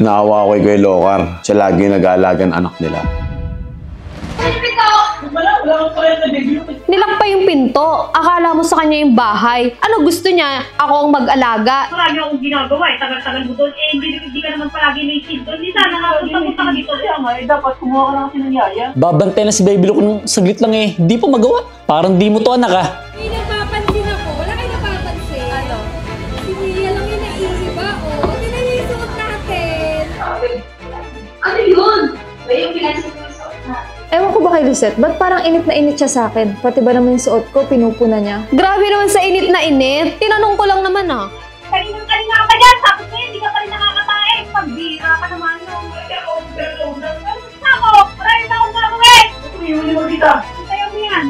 Naawa ko kay Lokar. Siya lagi nag-aalagan anak nila. Nilang pa yung pinto. Akala mo sa kanya yung bahay. Ano gusto niya? Ako ang mag-alaga. Marami akong ginagawa eh. Tagal-tagal mo doon. Hindi ka naman palagi naisip doon. Hindi sana nakapunta ka dito. Kaya nga dapat kumuha ka na kasi ng yaya. Babantay na si Baby Luke ng saglit lang eh. Di pa magawa. Parang di mo to anak ah. May napapansin ako. Wala kayo napapansin. Ano? Si Mia lang yung naiiba. O, tingnan niyo yung suot natin. Ano yun? Ba yung pinansin ko yung suot natin? Ewan ko ba kay Lisette, ba't parang init na init siya sa akin? Pati ba naman yung suot ko, pinupuna niya? Grabe naman sa init na init. Tinanong ko lang naman ah. Kaninang ka pa dyan. Tapos ngayon, hindi ka pa rin nakakatae. Pagbira ka naman nung. Ako, marami na akong gagawin. Tumihuli mo dito. Sayo mo yan.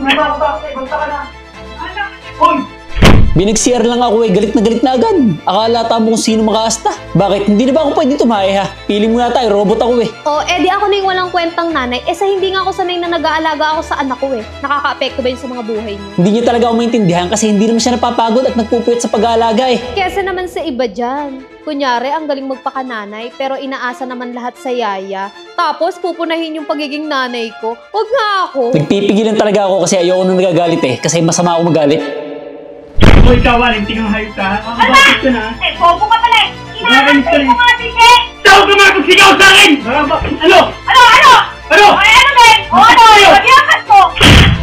Basta ka na. Hoy! Binag-CR lang ako eh. Galit na agad. Akala tamo kung sino makaasta. Bakit? Hindi na ba ako pwede tumae ha? Pili mo na tayo. Robot ako eh. O, edi ako na yung walang kwentang nanay. Sa hindi nga ako sanay na nag-aalaga ako sa anak ko eh. Nakaka-apekto ba yun sa mga buhay niyo? Hindi niya talaga ako maintindihan kasi hindi naman siya napapagod at nagpupuyat sa pag-aalaga eh. Kesa naman sa iba dyan. Kunyari, ang galing magpakananay, pero inaasa naman lahat sa yaya. Tapos, pupunahin yung pagiging nanay ko. Huwag nga ako. Nagpipigilan talaga ako kasi ayoko nang nagagalit eh. Kasi masama ako magalit. Hoy, kawarin, tingnan hayop ka. Ang bakit ka na? Eh, bobo ka pala eh. Inaantay ko nga din eh. Tawag ka mga magsigaw sa akin! Ano? Ano? Ano? Ay, ano din? O ano? Pag-iakas ko.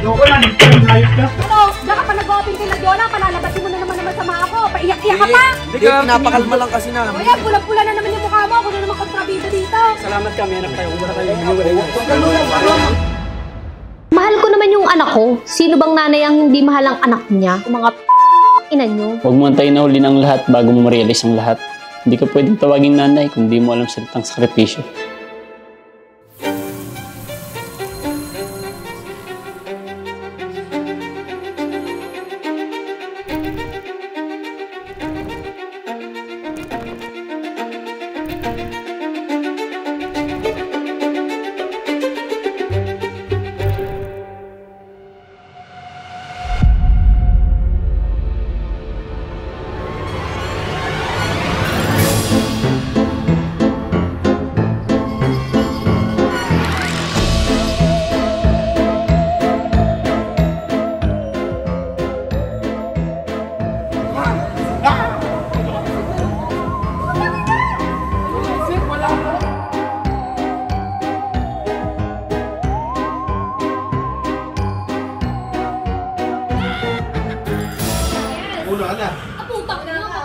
Loko na, nagsigaw hayop ka. Ano? Diyan ka pa nag-open kay Ladyola. Palalabasin mo na naman masama ako. Paiyak-iyak ka pa. Hindi, pinapakalma lang kasi namin. O yan, pula-pula na naman yung mukha mo. Ako na naman kontrabida dito. Salamat kami, anak tayo. Kung wala kayo, Mahal ko naman yung anak ko. Sino bang nanay ang hindi mahal ang anak niya? Mga ina nyo. Huwag mo antayin na huli ng lahat bago mo ma-realize ang lahat. Hindi ka pwedeng tawaging nanay kung di mo alam salitang sakripisyo. Ulo ka na. Aputak na ako.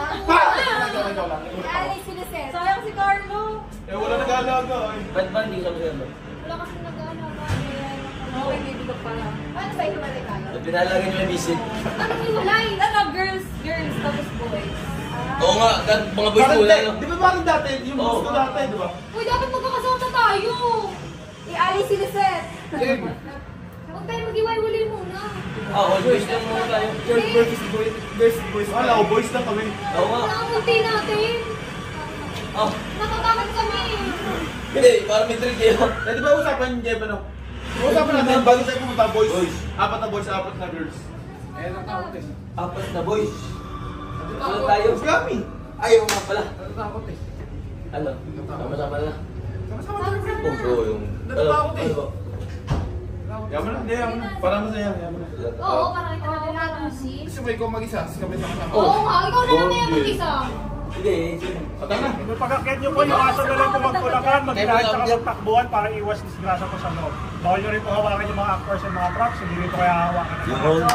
Ay, si Lisette. Sayang si Carlo. Eh, wala nag-aalaga. Ba't ba hindi ka maganda? Wala kasing nag-aalaga. Okay, baby ko pala. Paano ba hiwalay tayo? Pinalagan nyo yung visit. Ano hiwalay? Ano, girls, tapos boys. Oo nga, mga boys ko lang. Di ba parang dati? Yung boss ko dati, di ba? Uy, dapat magkakasama tayo. I-ali si Lisette. Huwag tayo mag-iwalay muna. All boys lang muna tayo. Boys. Wala ko, boys lang kami. Oo nga. Nakapunti natin. Natatakot kami. Hindi, parang may trick kayo. Di ba usapan yung Jeff, ano? Usapan natin, bago tayo pumunta, boys. Apat na boys, apat na girls. Eh, natakot eh. Apat na boys. Ano tayo? Kami. Ayaw nga pala. Natakot eh. Ano? Sama-sama na. Sama-sama kami. Oo, yung... Natatakot eh. Yaman na, hindi, yaman na. Parang masaya, yaman na. Oo, parang ito natin natin si. Gusto mo ikaw mag-isa, kami sama-sama. Oo nga, ikaw na lang yung mag-isa. Hindi, Pata na. Pagkakit nyo po yung aso na lang po magtulakan, magbilahan tsaka magtakbuhan para iwas disgrasya po sa loob. Bawal nyo rin po hawakan yung mga actors and mga props, hindi rin po kaya hawakan ng mga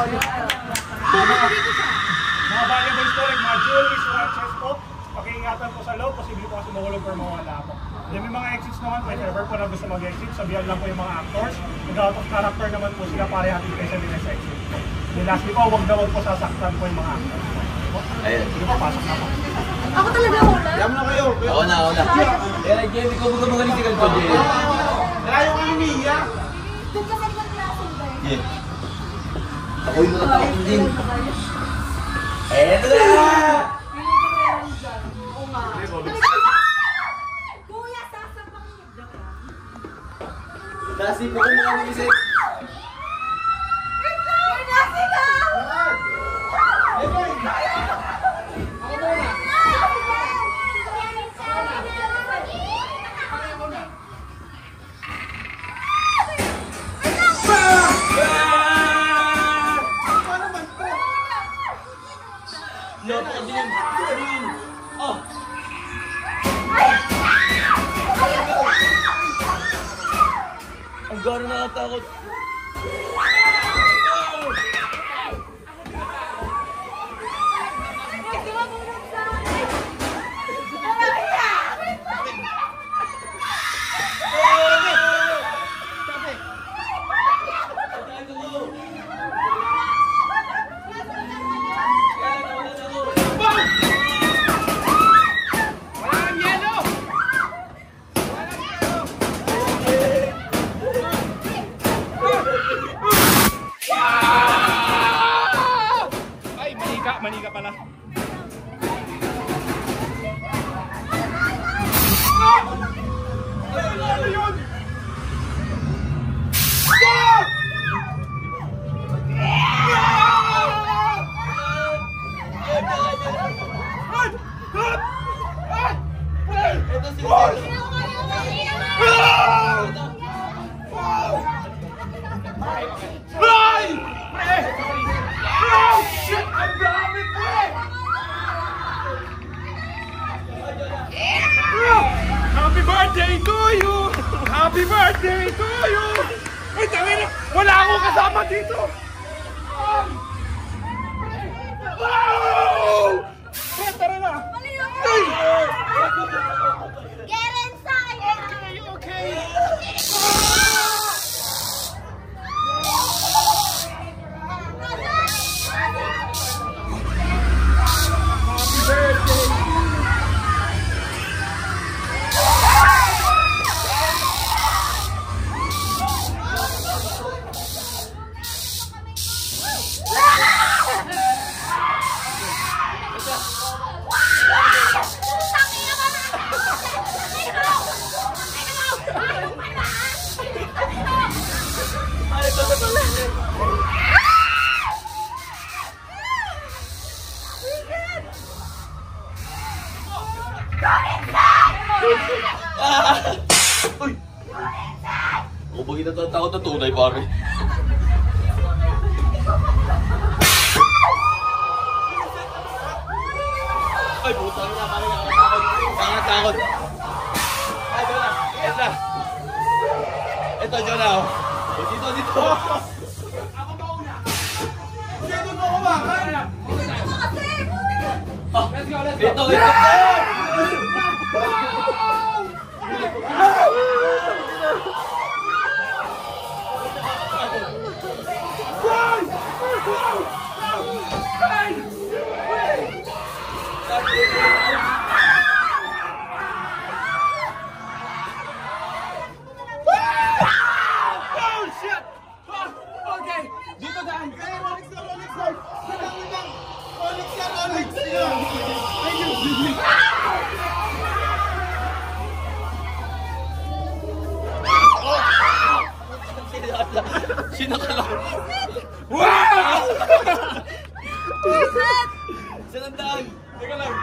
mga valuable storage, mga jewelries, watches po, pakiingatan po sa loob, posible po kasi mahulog or mawala po. Then may mga exits naman, whenever po na gusto mag-exit, sabihan lang po yung mga actors. Kung out of character naman po sila, parehatin kayo sa nila sa exit. Then lastly po, huwag na huwag po sasaktan po yung mga actors. ayun. Sige po, pasok na po. Ako talaga una. Yaman na kayo. Ako na. Kaya Jamie, kung baga magaling si Ganto, Jamie. Kaya yung ano niya. Doon ka sa ibang klase ba? Yeah. Ako yung natatakot din. Eto na! Oo nga. Kuya, sasapang niyo. Nasi po kung mga visit. Nasi ka! Manika pala. Ano yun? Happy birthday to you! Happy birthday to you! Ay, tawin na! Wala akong kasama dito! Pre, tara na! Get inside! Okay! Happy birthday! Ako ba kinatatakot na tunay, pare? Ay, putang na, pare, nakatakot. Ay, Jonah, yan na. Ito, Jonah, oh. Dito. Ako mauna. Dito mo ako ba? Let's go. Ito. Sinakala. Wow! Sinandaan. Teka lang.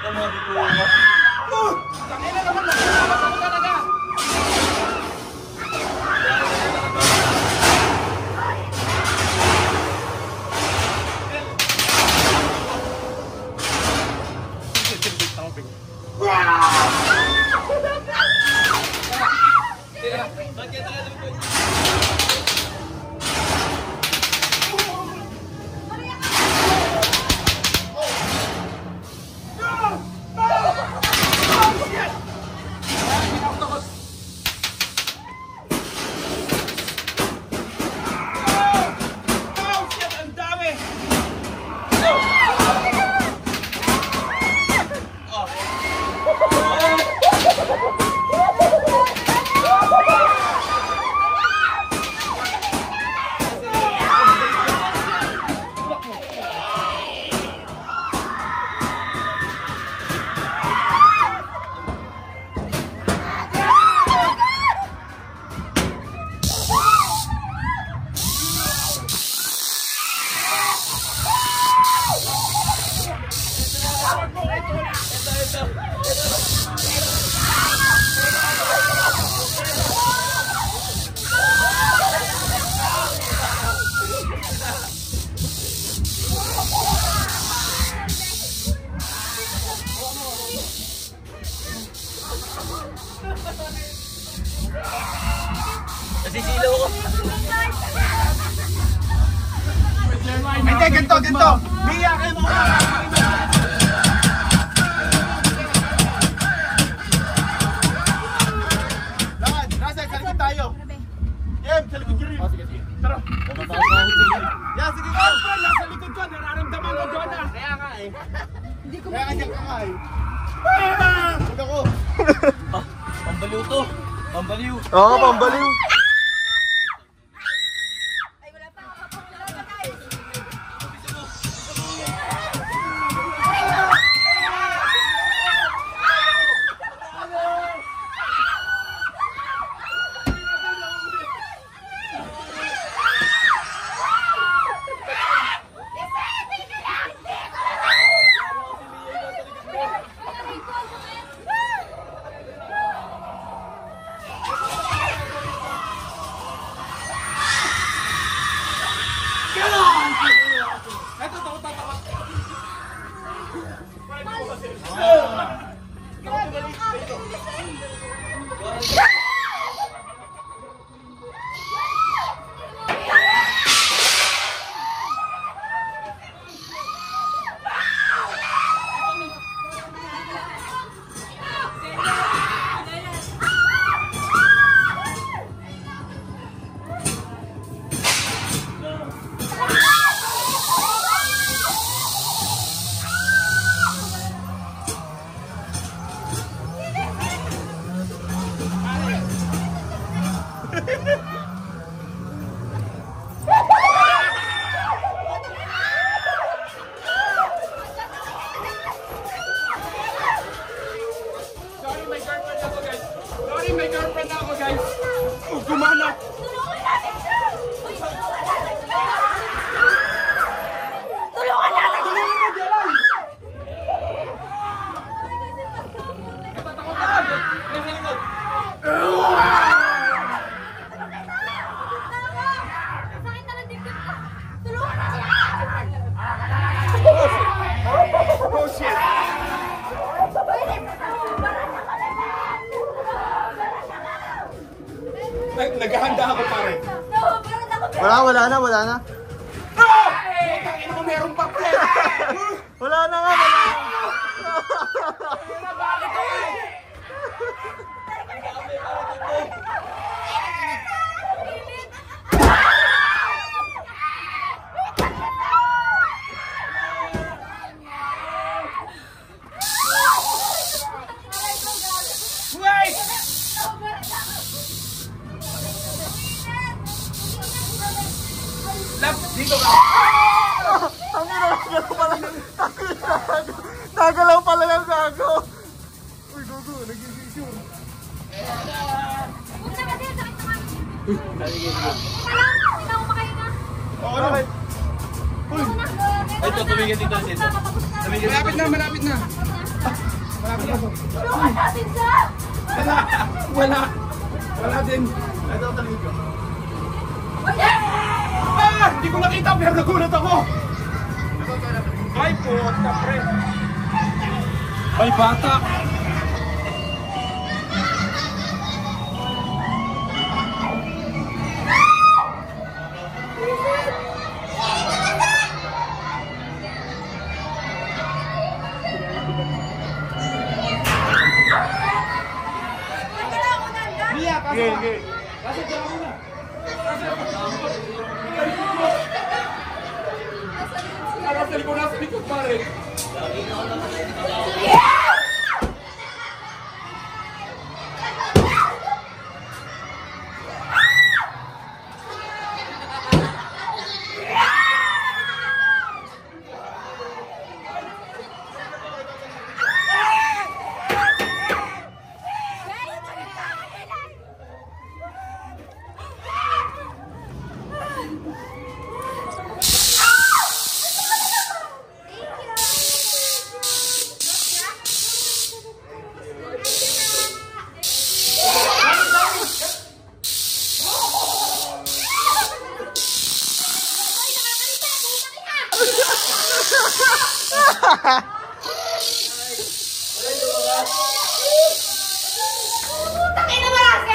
Tama dito. Tangina naman. Nakakalabat ako talaga. Nasisilaw ko. Hindi, ganito. Miya kayo mga Lakad, nasa likod tayo. Jem, sa likod rin. Sige. Tara. Yan, sige ka. Nasa likod ko, nararamdaman ko doon na. Kaya nga eh. Hindi ko kaya kanya ka nga eh. Huwag ako. Pambaliw to. Pambaliw. Oo, pambaliw. Wala na. Tangin mo, meron pa, pre! Wala na nga, wala na. Bakit ako eh? Lap, dito ka! Ang ina, nagalaw pala ng gago. Uy, gago, nag-issue. Huwag na kasi, sakit naman. Hindi na ako makahinga. Oo, bakit? Uy, Ay, ito, tumigil dito. Malapit na. Tulungan natin siya! Wala din. ito, taligid ko. Hindi ko nakita pero nagulat ako. Ay, puta, pre. Ay, bata. Sige. Nasa likod, nasa likod, pare.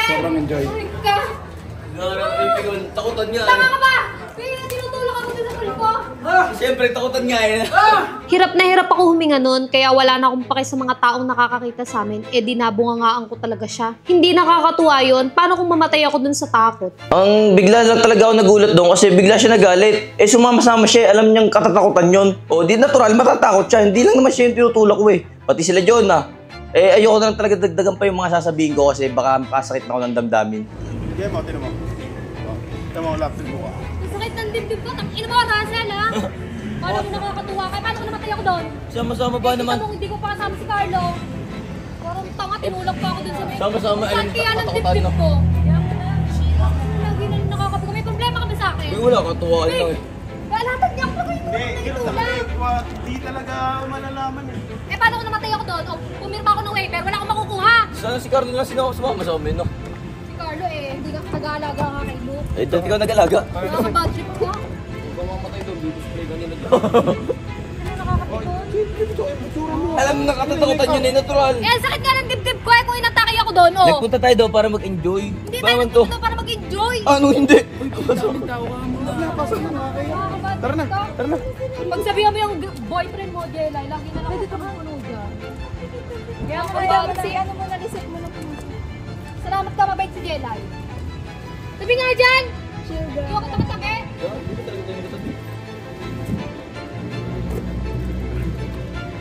Sobrang enjoy. Takutan niya. Tama ka ba? Kaya tinutulak ako dito sa pulpo. Siyempre, takutan niya eh. Hirap na hirap ako huminga nun, kaya wala na akong pake sa mga taong nakakakita sa amin, dinabungangaan ko talaga siya. Hindi nakakatuwa yun, paano kung mamatay ako dun sa takot? Ang bigla lang talaga ako nagulat doon kasi bigla siya nagalit. Sumama-sama siya, alam niyang katatakutan yun. O, di natural, matatakot siya. Hindi lang naman siya yung tinutulak ko eh. Pati sila Jonah. Ayoko na lang talaga dagdagan pa yung mga sasabihin ko kasi baka makasakit na ako ng damdamin. Tinan mo. Tinan mo, laptop mo ka. Ang sakit ng dibdib ko. Ina mo, Russell, ha? Paano mo nakakatuwa kayo? Paano ko namatay ako doon? Sama-sama ba naman? Kita mo, hindi ko pa kasama si Carlo. Parang tanga, tinulak pa ako dun sa may... Sama-sama, alam, Santi yan ang katakutan dibdib na. ko. Kaya mo na, lagi na nakakabigo. May problema ka ba sa akin? Wala, katuwaan lang eh. Galatag niya ako kayo. Di talaga malalaman eh. Paano ko namatay ako doon? O, pumirma ako ng waiver, wala akong makukuha. Sana si Carlo lang sumama sa amin, no? Si Carlo hindi ka nag-aalaga nga kay Luke. Dati ikaw nag-alaga. Nakaka-bad trip ka. Huwag mamatay doon, dito spray kanina doon. Ano nakakapikon? Alam mo, nakatatakutan yun eh, natural. Ang sakit nga ng dibdib ko kung inatake ako doon, oh. Nagpunta tayo daw para mag-enjoy. Hindi tayo Baman to. nagpunta para mag-enjoy. Ano hindi? Tara na. Pagsabihan mo yung boyfriend mo, Jelay, lagi na lang ako kamukulo dyan. Kaya ako ba, si ano mo, na-reset mo na pumunta. Salamat ka, mabait si Jelay. Sabi nga dyan! Huwag kita matake!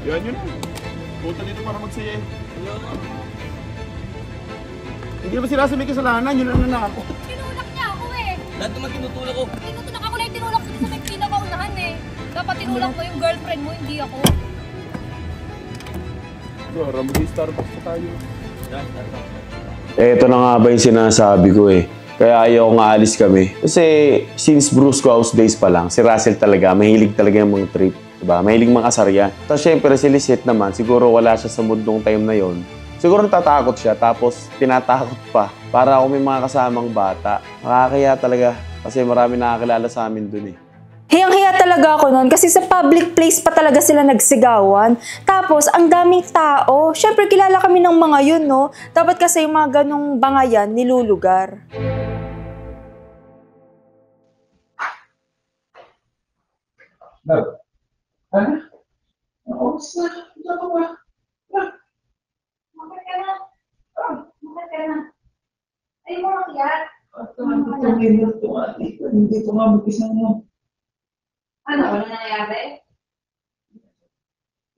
Yan yun. Punta dito para magsaya eh. Hindi naman sila sa may kasalanan, yun lang na ako. Tinulak niya ako eh. Lahat naman tinutulak ko. Tinutulak ako lang yung tinulak ko sa may pinakaunahan eh. Dapat tinulak mo yung girlfriend mo, hindi ako. Dora, mag-Starbucks pa tayo. Ito na nga ba yung sinasabi ko eh. Kaya ayaw nga alis kami. Kasi since Brusco House days pa lang, si Russell talaga, mahilig talaga yung mga trip. Diba? Mahilig mga kasarya. Tapos syempre si Lisette naman, siguro wala siya sa mood nung time na yon. Siguro natatakot siya, tapos tinatakot pa. Para ako may mga kasamang bata. Nakakaya talaga. Kasi marami nakakilala sa amin dun eh. Hiyang-hiya talaga ako nun kasi sa public place pa talaga sila nagsigawan. Tapos, ang daming tao. Siyempre, kilala kami ng mga yun, no? Dapat kasi yung mga ganong bangayan nilulugar. Love. Ano? Oras na. Ano ka ba? Bakit ka na? Bakit ka na? Ay, mo makiyak. Hindi ko nga mag-isa mo. Ano? Ano nangyayari?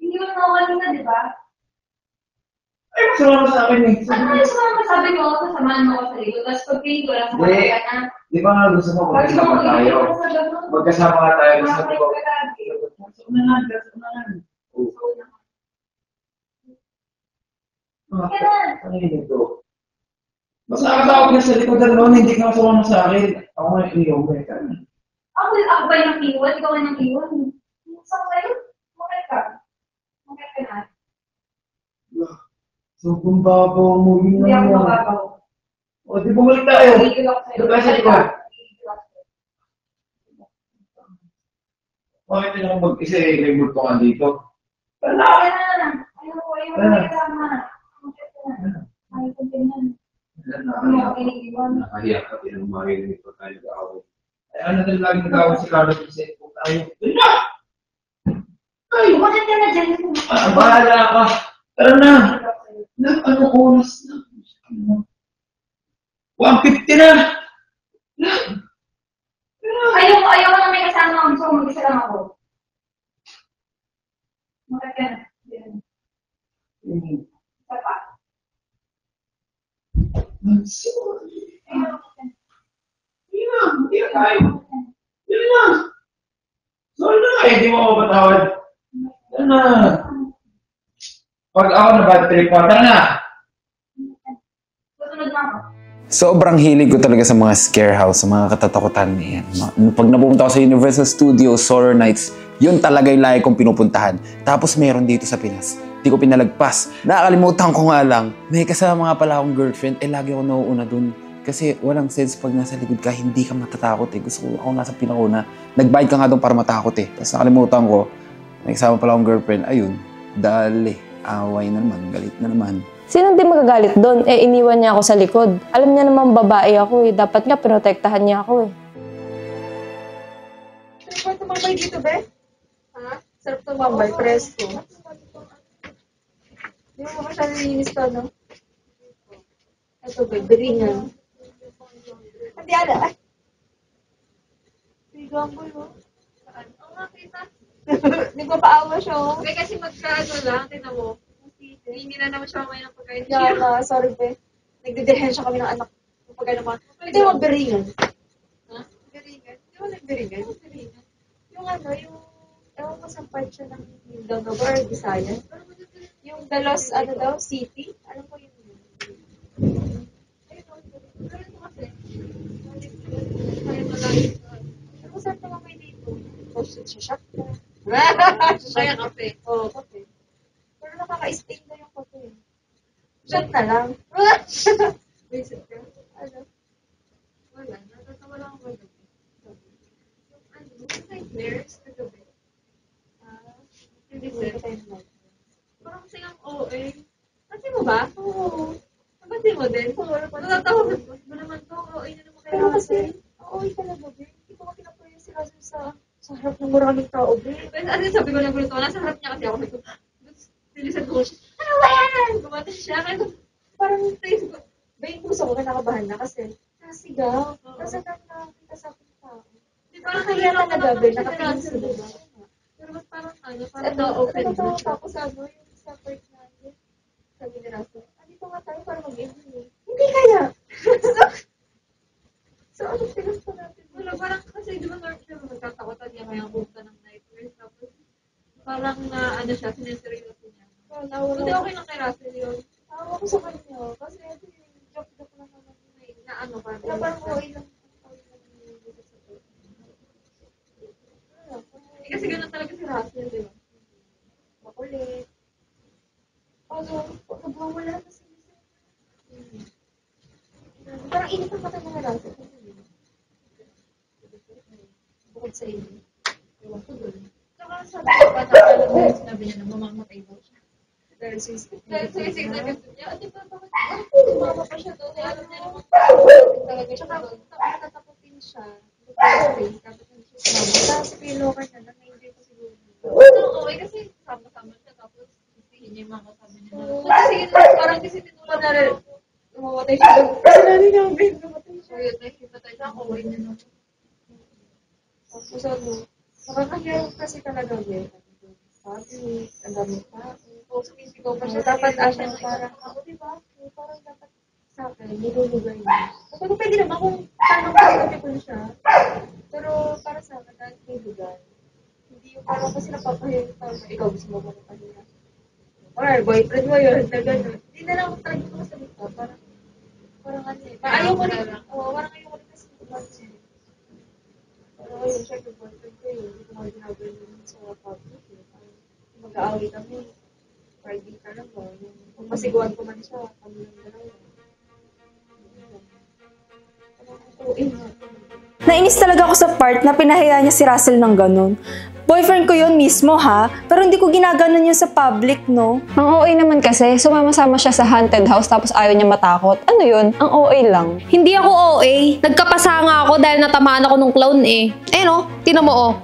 Hindi mo naman kanina, di ba? Ay, masama ka sa akin eh. Ano nga yung sumama? Sabi ko, sasamahan mo ako sa likod. Tapos pag-pili ko lang, Hindi. sasama ka na. Di ba nga gusto mo magkasama tayo? Magkasama ka tayo. Gusto ko. Unahan. Ano yun ito? Mas nakakawag na sa likodan noon, hindi ka masama sa akin. Ako nga iniyaw mo eh. Ako ba yung iwan? Ikaw nga yung iwan. Saan kayo? Bakit ka? Bakit ka na? So, kung babaw mo yun Hindi ako naman. mababaw. O, di bumalik tayo. Hindi ako sa'yo. Doon sa likod. Bakit yun ako mag-isa eh? May multo ka dito. Kaya na. Ayaw ko may kasama. Ayaw ko ganyan. Ayaw ko iniiwan. Nakahiya ka din ang makinig pa tayo gawin. Ay, ano na lagi nagawin si Carlos kasi kung tayo. Doon na! Ay! Bakit ka na dyan? Bahala ka. Tara na! Ano oras na? 1:50 na! Ayaw ko na may kasama. Gusto ko mag-isa lang ako. Bakit ka na? Isa pa. Hindi na tayo. Yun na. Sorry na kayo, hindi mo ako patawad. Yan na. Pag ako na bad trip pa, tara na. Susunod na ako. Sobrang hilig ko talaga sa mga scare house, sa mga katatakutan niyan. Pag napupunta ako sa Universal Studios, Horror Nights, yun talaga yung lagi kong pinupuntahan. Tapos meron dito sa Pinas. Hindi ko pinalagpas. Nakakalimutan ko nga lang, may kasama nga pala akong girlfriend, lagi ako nauuna dun. Kasi walang sense pag nasa likod ka, hindi ka matatakot eh. Gusto ko ako nasa pinakauna. Nagbayad ka nga doon para matakot eh. Tapos nakalimutan ko, may kasama pala akong girlfriend. Ayun, dali, away na naman, galit na naman. Sino di magagalit doon? Iniwan niya ako sa likod. Alam niya naman babae ako eh. Dapat nga pinotektahan niya ako eh. Sarap tumambay dito, be? Ha? Sarap tumambay, presko. Hindi mo masyadong linis to, no? Ito, be, biringan. Hindi, ala. Ay! Hindi gamboy, mo. Saan? Oo nga, kita. Hindi ko paawa siya, oh. Be, kasi magkaano lang, tinan mo. Hindi na naman siya kumain ng pagkain. Yeah, na, sorry, be. Nagdidihensya kami ng anak. Ng pagkain naman. Ito yung mga biringan. Ha? Biringan? Hindi mo nagbiringan? Biringan? Yung ano, yung... Ewan ko sa part siya ng Mindanao or Visayas. Yung Dalos, ano daw, city. Alam ko yun. Ayun, pero ito kasi. Ano saan naman kayo dito? Shop ka. Kaya kape. Oo, kape. Pero nakaka-sting na yung kape. Shot na lang. Visit ka? Ano? Wala. Natatawa lang ako magabi. Yung ano, nightmares na gabi. Hindi ko. Parang kasi ang OA. Kasi mo ba? Oo. Kasi mo din? Oo. Natatawa mo naman to. OA na naman kayo. Pero kasi, OA talaga, be. Hindi ko makinapuyo sila sa harap ng maraming tao, be. Ano sabi ko lang ko nasa harap niya kasi ako. Silisan ko siya. Ano ba yan? Gumatin siya. Kaya parang tayo ko. Ba yung puso ko kinakabahan na kasi nasigaw. Kasi nakakita sa aking tao. Di parang kaya lang nagabi. Nakatingin sa diba? Pero ba't parang ano? Parang ito, open. Natawa pa ako sa ano yung sa part na yun. Sabi ni Raso. Dito nga tayo para mag-enjoy. Hindi kaya! So ano pinusto natin? Wala, parang kasi di ba magkatakotan niya kaya buka ng nightmares. Tapos parang na ano siya, sineseryoso niya. Hindi okay lang kay Russell yun. Tawa ko sa kanya. Kasi joke lang naman na ano pa. Parang okay lang. Kasi ganun talaga si Russell, di ba? Makulit. Nagwawala na si Russell. Parang init ang mata ng Russell. Bukod sa init. Ewan ko doon. Saka sabi ko pa na sinabi niya na mamamatay daw siya. Dahil sa isip na gusto niya. Di ba bakit? Tumama pa siya doon. Alam niya naman talaga siya doon. Tapos nataputin siya. Tapos pinlocker na lang. Hindi ko So, nakakahiya kasi talaga yun. Sabi, ang dami pa. So, sumisigaw pa siya. Dapat siya parang ako, diba? Parang dapat sa akin, nilulugan niya. So, pwede naman kung tanong ko siya. Pero para sa akin, dahil nilulugan. Hindi yung parang kasi napapahiya yung ikaw gusto mo mapapahiya. Or boyfriend mo yun, na gano'n. Hindi na lang ako talaga ito kasalita. Parang ano eh. Ayaw ko rin. Parang ayaw ko rin kasi ito. Pero yun, syempre boyfriend ko yun. Hindi ko mga ginagawa yun sa public. Mag-aaway kami. Friday ka lang ba? Kung masiguan ko man siya, kami lang dalawa. Nainis talaga ako sa part na pinahiya niya si Russell ng ganun. Boyfriend ko yun mismo ha, pero hindi ko ginaganon yun sa public, no? Ang OA naman kasi, sumama-sama siya sa haunted house tapos ayaw niya matakot. Ano yun? Ang OA lang. Hindi ako OA. Nagkapasa nga ako dahil natamaan ako nung clown eh. Eh no, tinan mo oh.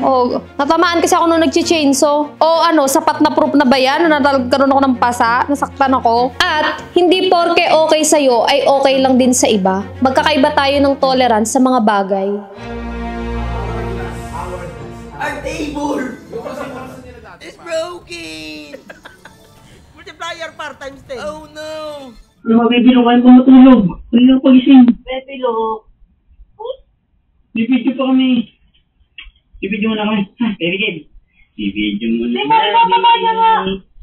Oh, natamaan kasi ako nung nag-chainsaw. O ano, sapat na proof na ba yan na nagkaroon ako ng pasa, nasaktan ako? At hindi porke okay sa'yo ay okay lang din sa iba. Magkakaiba tayo ng tolerance sa mga bagay. Our table is broken! Multiplier par times 10. Oh no! Ano ba, Bebilo, kayo pa matulog? Ano yung pagising? Bebilo. Bibidyo pa kami. Bibidyo muna kami. Ha, very good. Bibidyo muna. Hindi, bakit ako mamaya nga?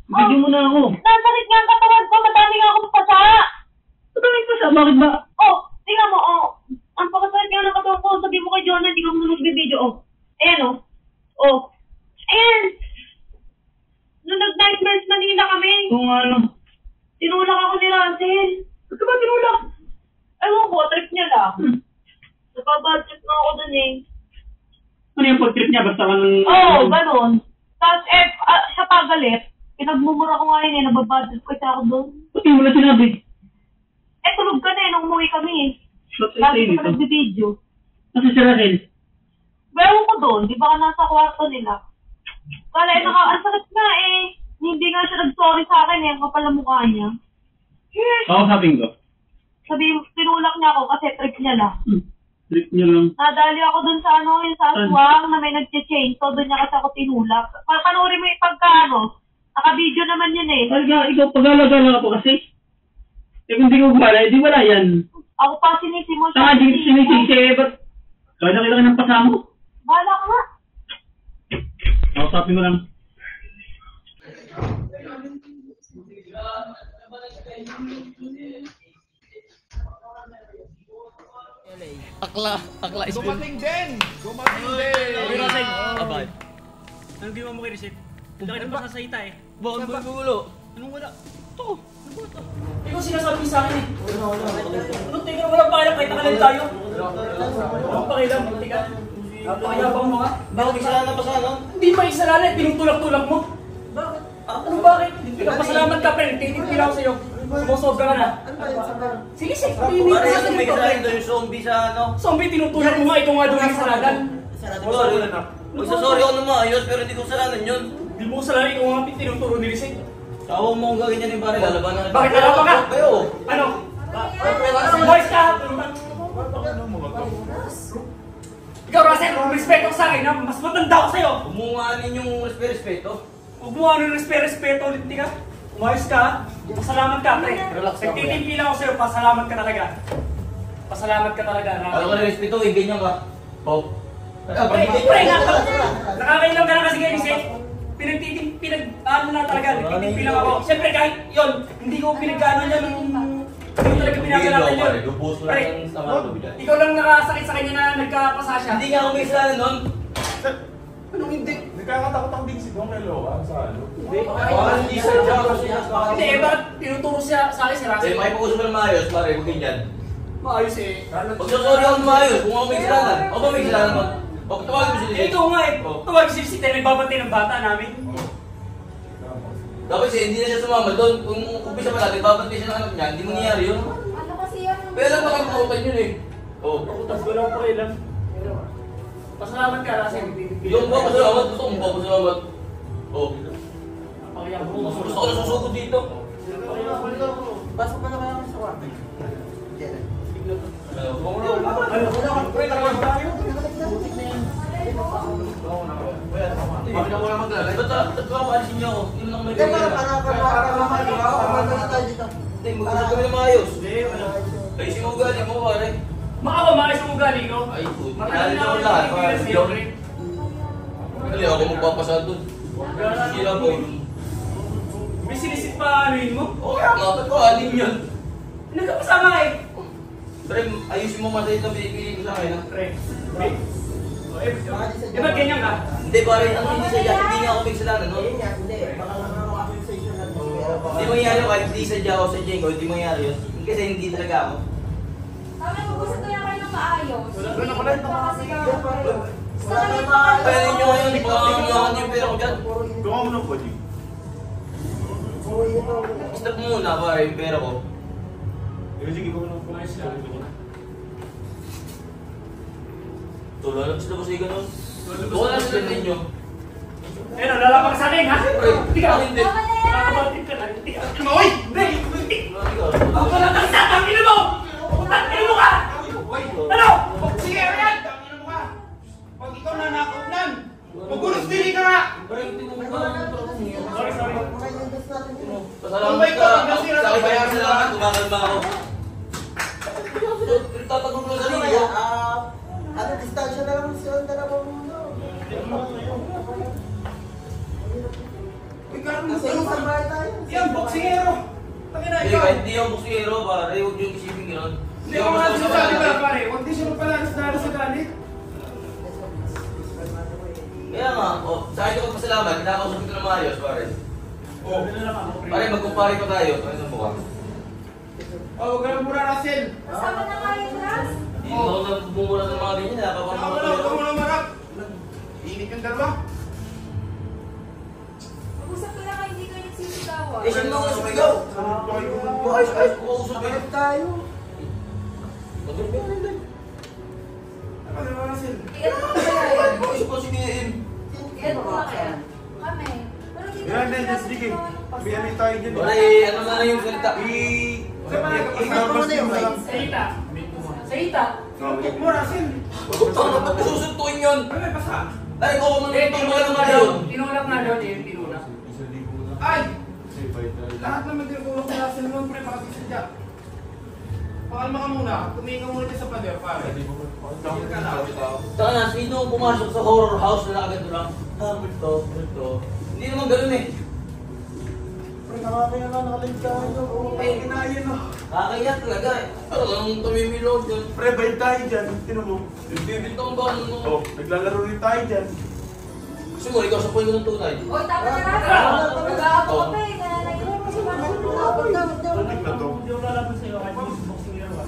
Bibidyo muna ako. Nasakit nga ang katawan ko. Madami nga akong pasa. Madami pasa? Bakit ba? Oh, tingnan mo, oh. Ang pakasakit nga ng katawan ko. Sabi mo kay Jonah, hindi ko muna magbibidyo, oh. Ayan, oh. Oh. Ayan. Nung nag-nightmares Manila kami. Kung ano? Tinulak ako ni Russell. Ba't ka ba tinulak? Ewan ko, trip niya lang. Napabadget na ako dun eh. Ano yung pag-trip niya? Basta ka ng... Oo, ganun. Tapos siya pagalit. Pinagmumura ko nga yun eh, nababadget ko siya ako dun. Ba't yung wala sinabi? Tulog ka na eh, nung umuwi kami eh. Lagi ko pa nag-video. Kasi si Russell? Ewan ko dun, di ba ka nasa kwarto nila? Kala eh, ang sakit nga eh. Hindi nga siya nag-sorry sa akin eh, ang kapal na mukha niya. Yes. Oo, sabihin ko. Tinulak niya ako kasi trip niya lang. Trip niya lang. Nadali ako dun sa ano, yung sa aswang na may nag-change. So, dun niya kasi ako tinulak. Panoorin mo yung pagka ano, naka-video naman yun eh. Talaga, ikaw pag-alagala ako kasi. Eh kung di ko gumala, di wala yan. Ako pa sinisi mo siya. Saka di sinisisi eh, ba't? Kaya nakita ka ng pasama ko. Bahala ka nga. Ako, sabi mo lang. Akla is Dumating din! Uy, Russell! Abay. Anong ginawa mo kay Reset? Hindi ka nabasa sa ita eh. Bakit ba gulo? Anong wala? Ito! Ano ba ito? Ikaw sinasabi sa akin eh. Anong tingin na walang pakialam kahit nakalan tayo? Walang pakialam, tika. Napakayabang mo nga. Bakit isalanan pa sa ano? Hindi pa isalanan, tinutulak-tulak mo. Bakit? Ano bakit? Pasalamat ka, friend. Titigpil ako sa'yo. Sumusobra ka na. Sige, sige. Pare yung may kasalanan doon yung zombie sa ano? Zombie, tinutulak mo nga. Ikaw nga doon yung kasalanan. Magsasorry ako na maayos pero hindi ko kasalanan yun. Hindi mo kasalanan, ikaw nga tinuturo ni Reset. Tawa mo kung gagawin yan yung pare. Lalabanan. Bakit lalaban ka? Kayo. Ano? Boys ka! Ikaw, Russell, respeto sa akin, ha? Mas matanda ko sa'yo. Umuhanin yung respeto. Huwag mo ano yung respeto ulit, di ka? Umayos ka, pasalamat ka, pre. Nagtitimpi lang ako sa'yo, pasalamat ka talaga. Pasalamat ka talaga. Alam ka na respeto, ganyan ka. Pau. Pre, nakakailang ka na kasi kayo, Lisette. Ano na talaga, nagtitimpi lang ako. Siyempre, kahit yun, hindi ko pinagkano niya nung... Hindi ko talaga pinagkano yun. Pre, ikaw lang nakasakit sa kanya na nagkapasa siya. Hindi nga ako may kasalanan nun. Anong hindi? Nagkakatakot ang big si Don kay Loa sa ano? Hindi sir, hindi, bakit tinuturo siya sa akin si Russell? may pag-usap na maayos, pare, huwag ganyan. Maayos eh. Magsasorry ako na maayos, kung ako may kasalanan. Ako ba may kasalanan mo? O, tawagin mo si Lisette. Ikaw nga eh, tawagin si Lisette, may babantay ng bata namin. Dapat siya, hindi na siya sumama doon. Kung umpisa pa natin, babantay siya ng anak niya, hindi mangyayari yun. Ano kasi yan? Pero lang makakautan yun eh. Oo. Tapos ko lang pa kailan. Pasalamat ka, Russell. Yung ba, pasalamat. Gusto mo ba, pasalamat. Oo. Gusto ko na susugod dito. Pasok pa na kaya sa kwarto. Ano? Bakit ako lang maglalay? Ba't ba paalisin niyo ako? Hindi lang may Hindi, para tayo dito. Hindi, mag-usap kami ng maayos. Ayusin mo ugali mo, pare. Makawa, maayos ang ugali ko. Ay, puto. Matagal na ako lahat, pare. nagpipilis sa'yo, pre. Hindi ako magpapasa doon. Sila po. May sinisit pa anuin mo? Oo nga, ba't ko alin yun? Nagkapasama eh. Pre, ayusin mo masaya ito, binibigay ko sa akin, ha? Pre, di ba ganyan ka? Hindi, pare, ang hindi sadya, hindi niya ako may kasalanan, no? Hindi, baka lang ako accusation na to. Hindi mangyari kahit hindi sadya ako sa Jenko, hindi mangyari yun. Kasi hindi talaga ako. Tama, mag-usap kaya kayo ng maayos. Wala ko lang. Pwede nyo ngayon, pangangaman yung pera ko dyan. Gawa mo ng body. Stop mo muna, pare, yung pera ko. Sige, gawa ng body. Tulo lang sila ba sa ganun? Bukan lang sila ninyo. Eh, nalalapag sa akin, ha? Hindi ka. Hindi. Nakakabatin ka na. Hindi ka. Uy! Hindi! Ako pa lang ang tatangin mo! Tangin mo ka! Ano? Sige, yan! Tangin mo ka! Pag ikaw nanakot magulos dili ka nga! Sorry. Pasalamat ka. Sa akin bayan salamat, kumakalma ako. Tatagong lang sa ninyo. Ano, distansya na lang siya ang dalawang mundo. Kasi isang bahay tayo. Yan, boksingero! Tangin na, Hindi, ikaw! kahit hindi ako boksingero, pare, huwag niyo isipin gano'n. Hindi ako nga sinasabi ka, pare. Huwag di siya magpalanas-lanas sa galit. Kaya nga, sa akin ako pasalamat, kinakausap ko na maayos, pare. Pare, magkumpare pa tayo. Ano mo ka? Huwag ka lang mura, Russell. Kasama na kayo, Ras. Hindi mo ako bumura ng mga ganyan, Huwag ka muna marap. Init yung dalawa. Mag-usap kaya kayo, hindi kayo nagsisigawan. Eh, sino ako sumigaw? Ayos, kumausap eh. Tayo. Ano, Russell? Iyan mo kaya. Ayos ko si BM. Iyan mo kaya. Kami. Pero hindi Yan, just sige. Biyanin tayo dyan. Pare, ano na lang yung salita? Sa ita. Sungkit mo, Russell. Putang na pag susuntuin yun. Ano may pasa? Dahil ko ako Eh, manutong tinulak nga mga daw. yun. Tinulak nga daw, tinulak. Ay! Lahat naman tinulak mo, Russell mo, pre, makakisadya. Pakalma ka muna. Tumingin ka muna dyan sa pader, pare. Taka na, sino pumasok sa horror house na nakaganto lang? Ito. Hindi naman ganun eh. Pre, nakakaya na nakalig tayo. Eh, kinaya no. Kakaya talaga eh. Talagang tumimilog yun. Pre, bayad tayo dyan. Tinan mo. Bibintang ba ano mo? Oh, naglalaro rin tayo dyan. Gusto mo, ikaw sa puwing ko ng tunay. Oy, tama na, Ras. Nag-aato ka pa eh. Nananagin mo si Mama. Tunig na to. Hindi ko lalaban sa'yo kahit boxing nila ba?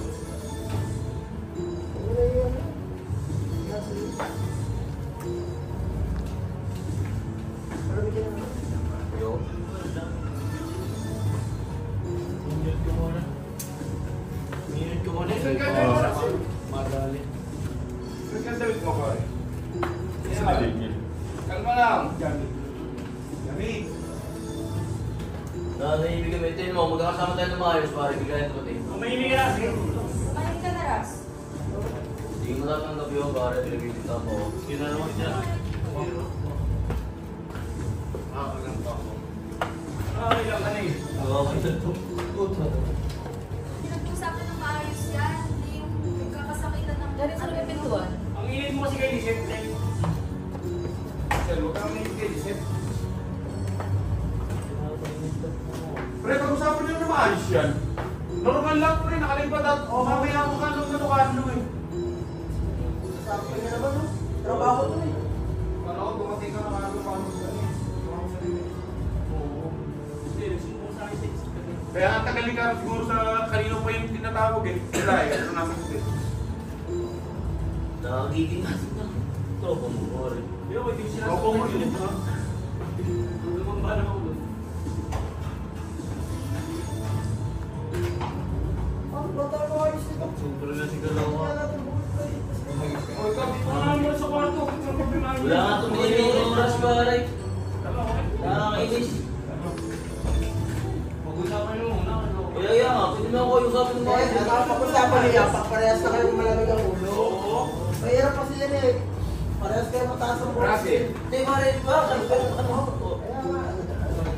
Minute ko muna. Madali. Nagkandawit mo ko eh. Salit niya. Kalma lang. Dami. Nanaibig kami. Ito mo, magkakasama tayo ng maayos pare. Bigayan ko tayo. Umahimik ka na. Kumain ka na, Ras. Hindi mo tatanggap yun pare. Pinagbibita mo. Sino naman siya? Okay lang ka na eh. Okay na to. Pinag-usapan ng maayos yan. Hindi yung nagkakasakitan ng... Ganit sa pintuan. Ang init mo kasi kay Lisette. Sir, huwag kang init kay Lisette. Pre, pag-usapan niyo na maayos yan. Normal lang, pre. Nakalipat at mamaya mo ka nung ano eh. Sabi niya naman, no? Trabaho to eh. Kala ko dumating ka na kagad pa ano sa Kaya ang tagal ni Carl siguro sa kanino pa yung tinatawag eh. Sila eh, ano namin eh. Nakagiging natin na. Tropa mo, pare. Hindi sila Opo mo yun, ha? Lumang ba naman doon? Ano ba tayo ayos nito? Super na siguro ako. O ikaw, dito na naman sa kwarto. Wala nga tumili ng oras pare. Nakakainis. Pag-usapan mo muna. Kaya nga, pwede na ako usapin ng mga Nakapag-usapan niya, parehas na kayong malamig ang ulo. Oo. Mahirap kasi yan eh. Parehas kayo mataas ang boss. Russell. Hindi, pare, ba?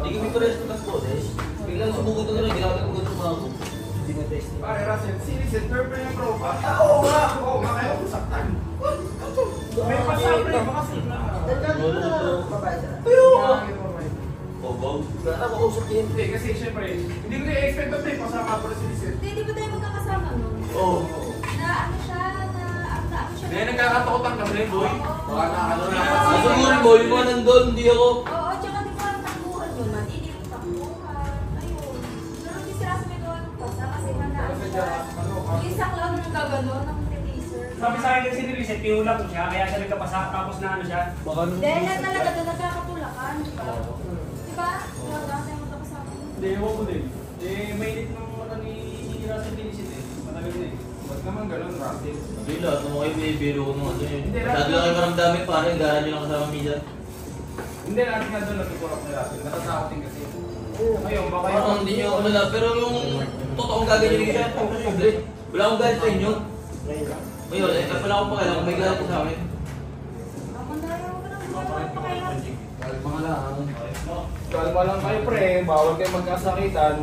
Hindi kami parehas ng boss. Biglang sumugot na rin, ginagawa ko ito mga ako. Pare, Russell, sinisip, turbo yung tropa. Oo nga, kaya ko saktan. May pasapre, mga sigla. Pero, Sana makausap din. Hindi, kasi syempre, hindi ko na-expect na tayo pasama ko na sinisip. Hindi, di ba tayo magkakasama nun? Oo. Na ano siya, na ano siya. May nagkakatakutan kami, boy. Baka nakano na. Masugurin mo, yung mga nandun, hindi ako. Oo, tsaka di ba ang takbuhan yun, madilim yung takbuhan. Ayun. Pero di sila sa may gawa ng pasa kasi manaan siya. Yung isang lang yung gagano ng teaser. Sabi sa akin kasi ni Reset, piula ko siya, kaya siya nagkapasa, tapos na ano siya. Dahil na talaga doon nagkakatulakan, di ba? Di ba? Wala tayo magkakasama. Hindi, ewan ko din. Mainit ng mata ni Russell Dinisit matagal na Ba't naman ganun, Russell? Hindi lahat ng mga ibibiro ko mga ano eh. Dati lang kayo maramdamin, parang gahan nyo lang kasama minsan. Hindi, lahat nga doon natuturap ni Russell. Natatakotin kasi. Ngayon, baka yung... Parang hindi nyo ako nala, pero yung totoong gaganyan siya, public. Wala akong galit sa inyo. Ngayon, wala akong pakialam kung may galit ko sa akin. Ako na rin, ako na pakialam. Kalma lang. Kalma lang kayo, pre. Bawal kayo magkasakitan.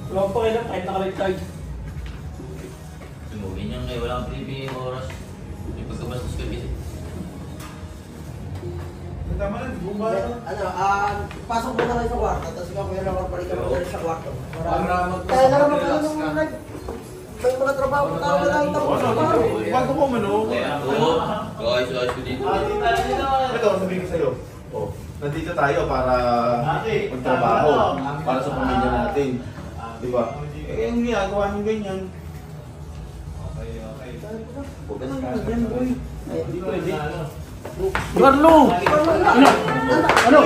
Wala ko pa kailan, kahit nakaligtay. Umuwi niya ngayon, wala akong pinipigil oras. May pagkabastos ka busy. Tama na, bumba. pasok mo na kayo sa kwarto, tapos ikaw kuya lang balik ka mo sa kwarto. Para Kaya na naman kayo nung may mga trabaho na tao na tapos sa kwarto. Bago ko mano. Oo, ayos ko dito. Ito, sabihin ko sa'yo. Nandito tayo para magtrabaho. Para sa pamilya natin. Diba? Eh, yung ginagawa nyo ganyan. Huwag ka nang ganyan, boy. Hindi pwede. Carlo! Ano?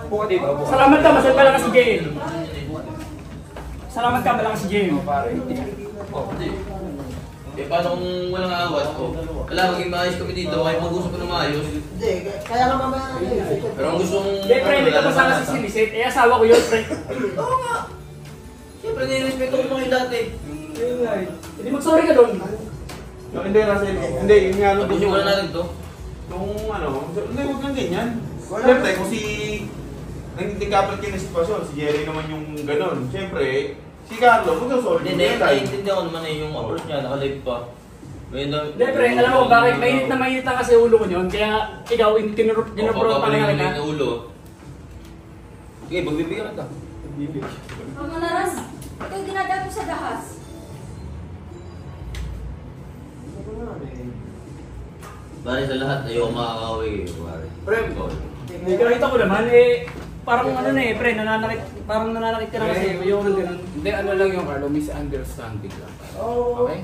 Buka dito. Salamat ka, masal pala ka si JL. Salamat ka, malakas si JL. Eh, paano kung walang awat ko? Wala, maging maayos kami dito. Kahit mag-usap ko na maayos. Hindi, kaya nga mamaya. Pero ang gustong... Hindi, pre, hindi ka pa sana si Sinisit. Eh, asawa ko yun, pre. Oo nga. Siyempre, nire-respeto ko mga yung dati. Hindi mag-sorry ka doon. Hindi, Russell. Hindi, yung nga Tapos yung wala natin to. Nung ano, hindi, huwag kang ganyan. Siyempre, kung si... Nagtikapat kayo na sitwasyon, si Jerry naman yung ganun. Siyempre, si Carlo, huwag kang sorry. Hindi, naiintindihan ko naman eh yung approach niya, naka-live pa. Hindi, pre, alam mo bakit? Mainit na kasi ulo ko yun, kaya ikaw, tinurupro pa nga kita. Ulo. Sige, magbibigyan ka. Mama Naras, ito yung dinadaan ko sa dahas. Bari sa lahat, ayaw makakaway eh, bari. Pre, nakita ko naman, eh, parang ano na eh, pre, parang nananakit ka na kasi, ayaw ng ganun. Hindi, ano lang yung Carlo, misunderstanding lang. Okay?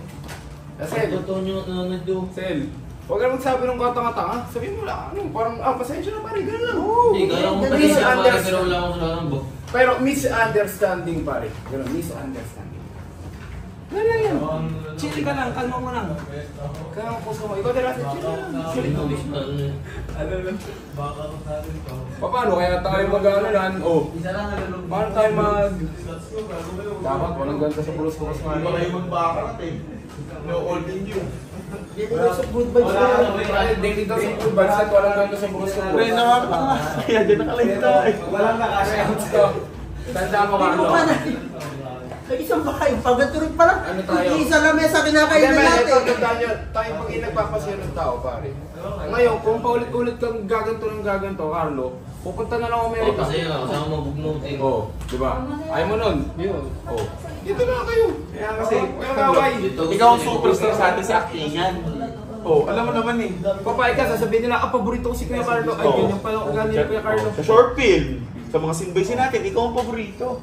Kasi, totoo nyo nanonood doon. Sel, huwag ka magsabi ng katanga-tanga. Sabihin mo lang, ano, parang, pasensya na pare, gano'n lang. Hindi, kaya akong pasensya pare, pero wala akong sa ano ba? Pero misunderstanding pare. Gano'n, misunderstanding. Ganyan yan. Chill ka lang, kalma mo lang. Kaya kung gusto mo, ikaw din natin, chill lang. Chill lang. Ano lang? Paano kaya tayo mag-aalalan? Paano tayo mag... Dapat, walang ganda sa pulos ko. Hindi ba kayo magbakat eh? No old in you. Dito daw sa food vibes na. Dito daw sa food vibes at walang ganda sa pulos ko. Pre, nakakanga. Kaya dyan nakalagay tayo. Walang nakasya. Tanda mo ka, ano? Nag-isang bahay, pagkaturin pa lang. Ano tayo? Isa lang mesa kinakain na natin. Tayo pag nagpapasya ng tao, pare. Ngayon, kung paulit-ulit kang gaganto ng gaganto, Carlo, pupunta na lang ako Amerika. Kasi nga, kasama mabugnutin. Oo, di ba? Ayaw mo nun? Yun. Oo. Dito na kayo. Kaya kasi, ikaw ang superstar sa atin sa actingan. Oh, alam mo naman eh. Papayag ka, sasabihin nila, paborito ko si Kuya Carlo. Ay, ganyan pala ang ugali ni Kuya Carlo. Sa short film, sa mga sinbase natin, ikaw ang paborito.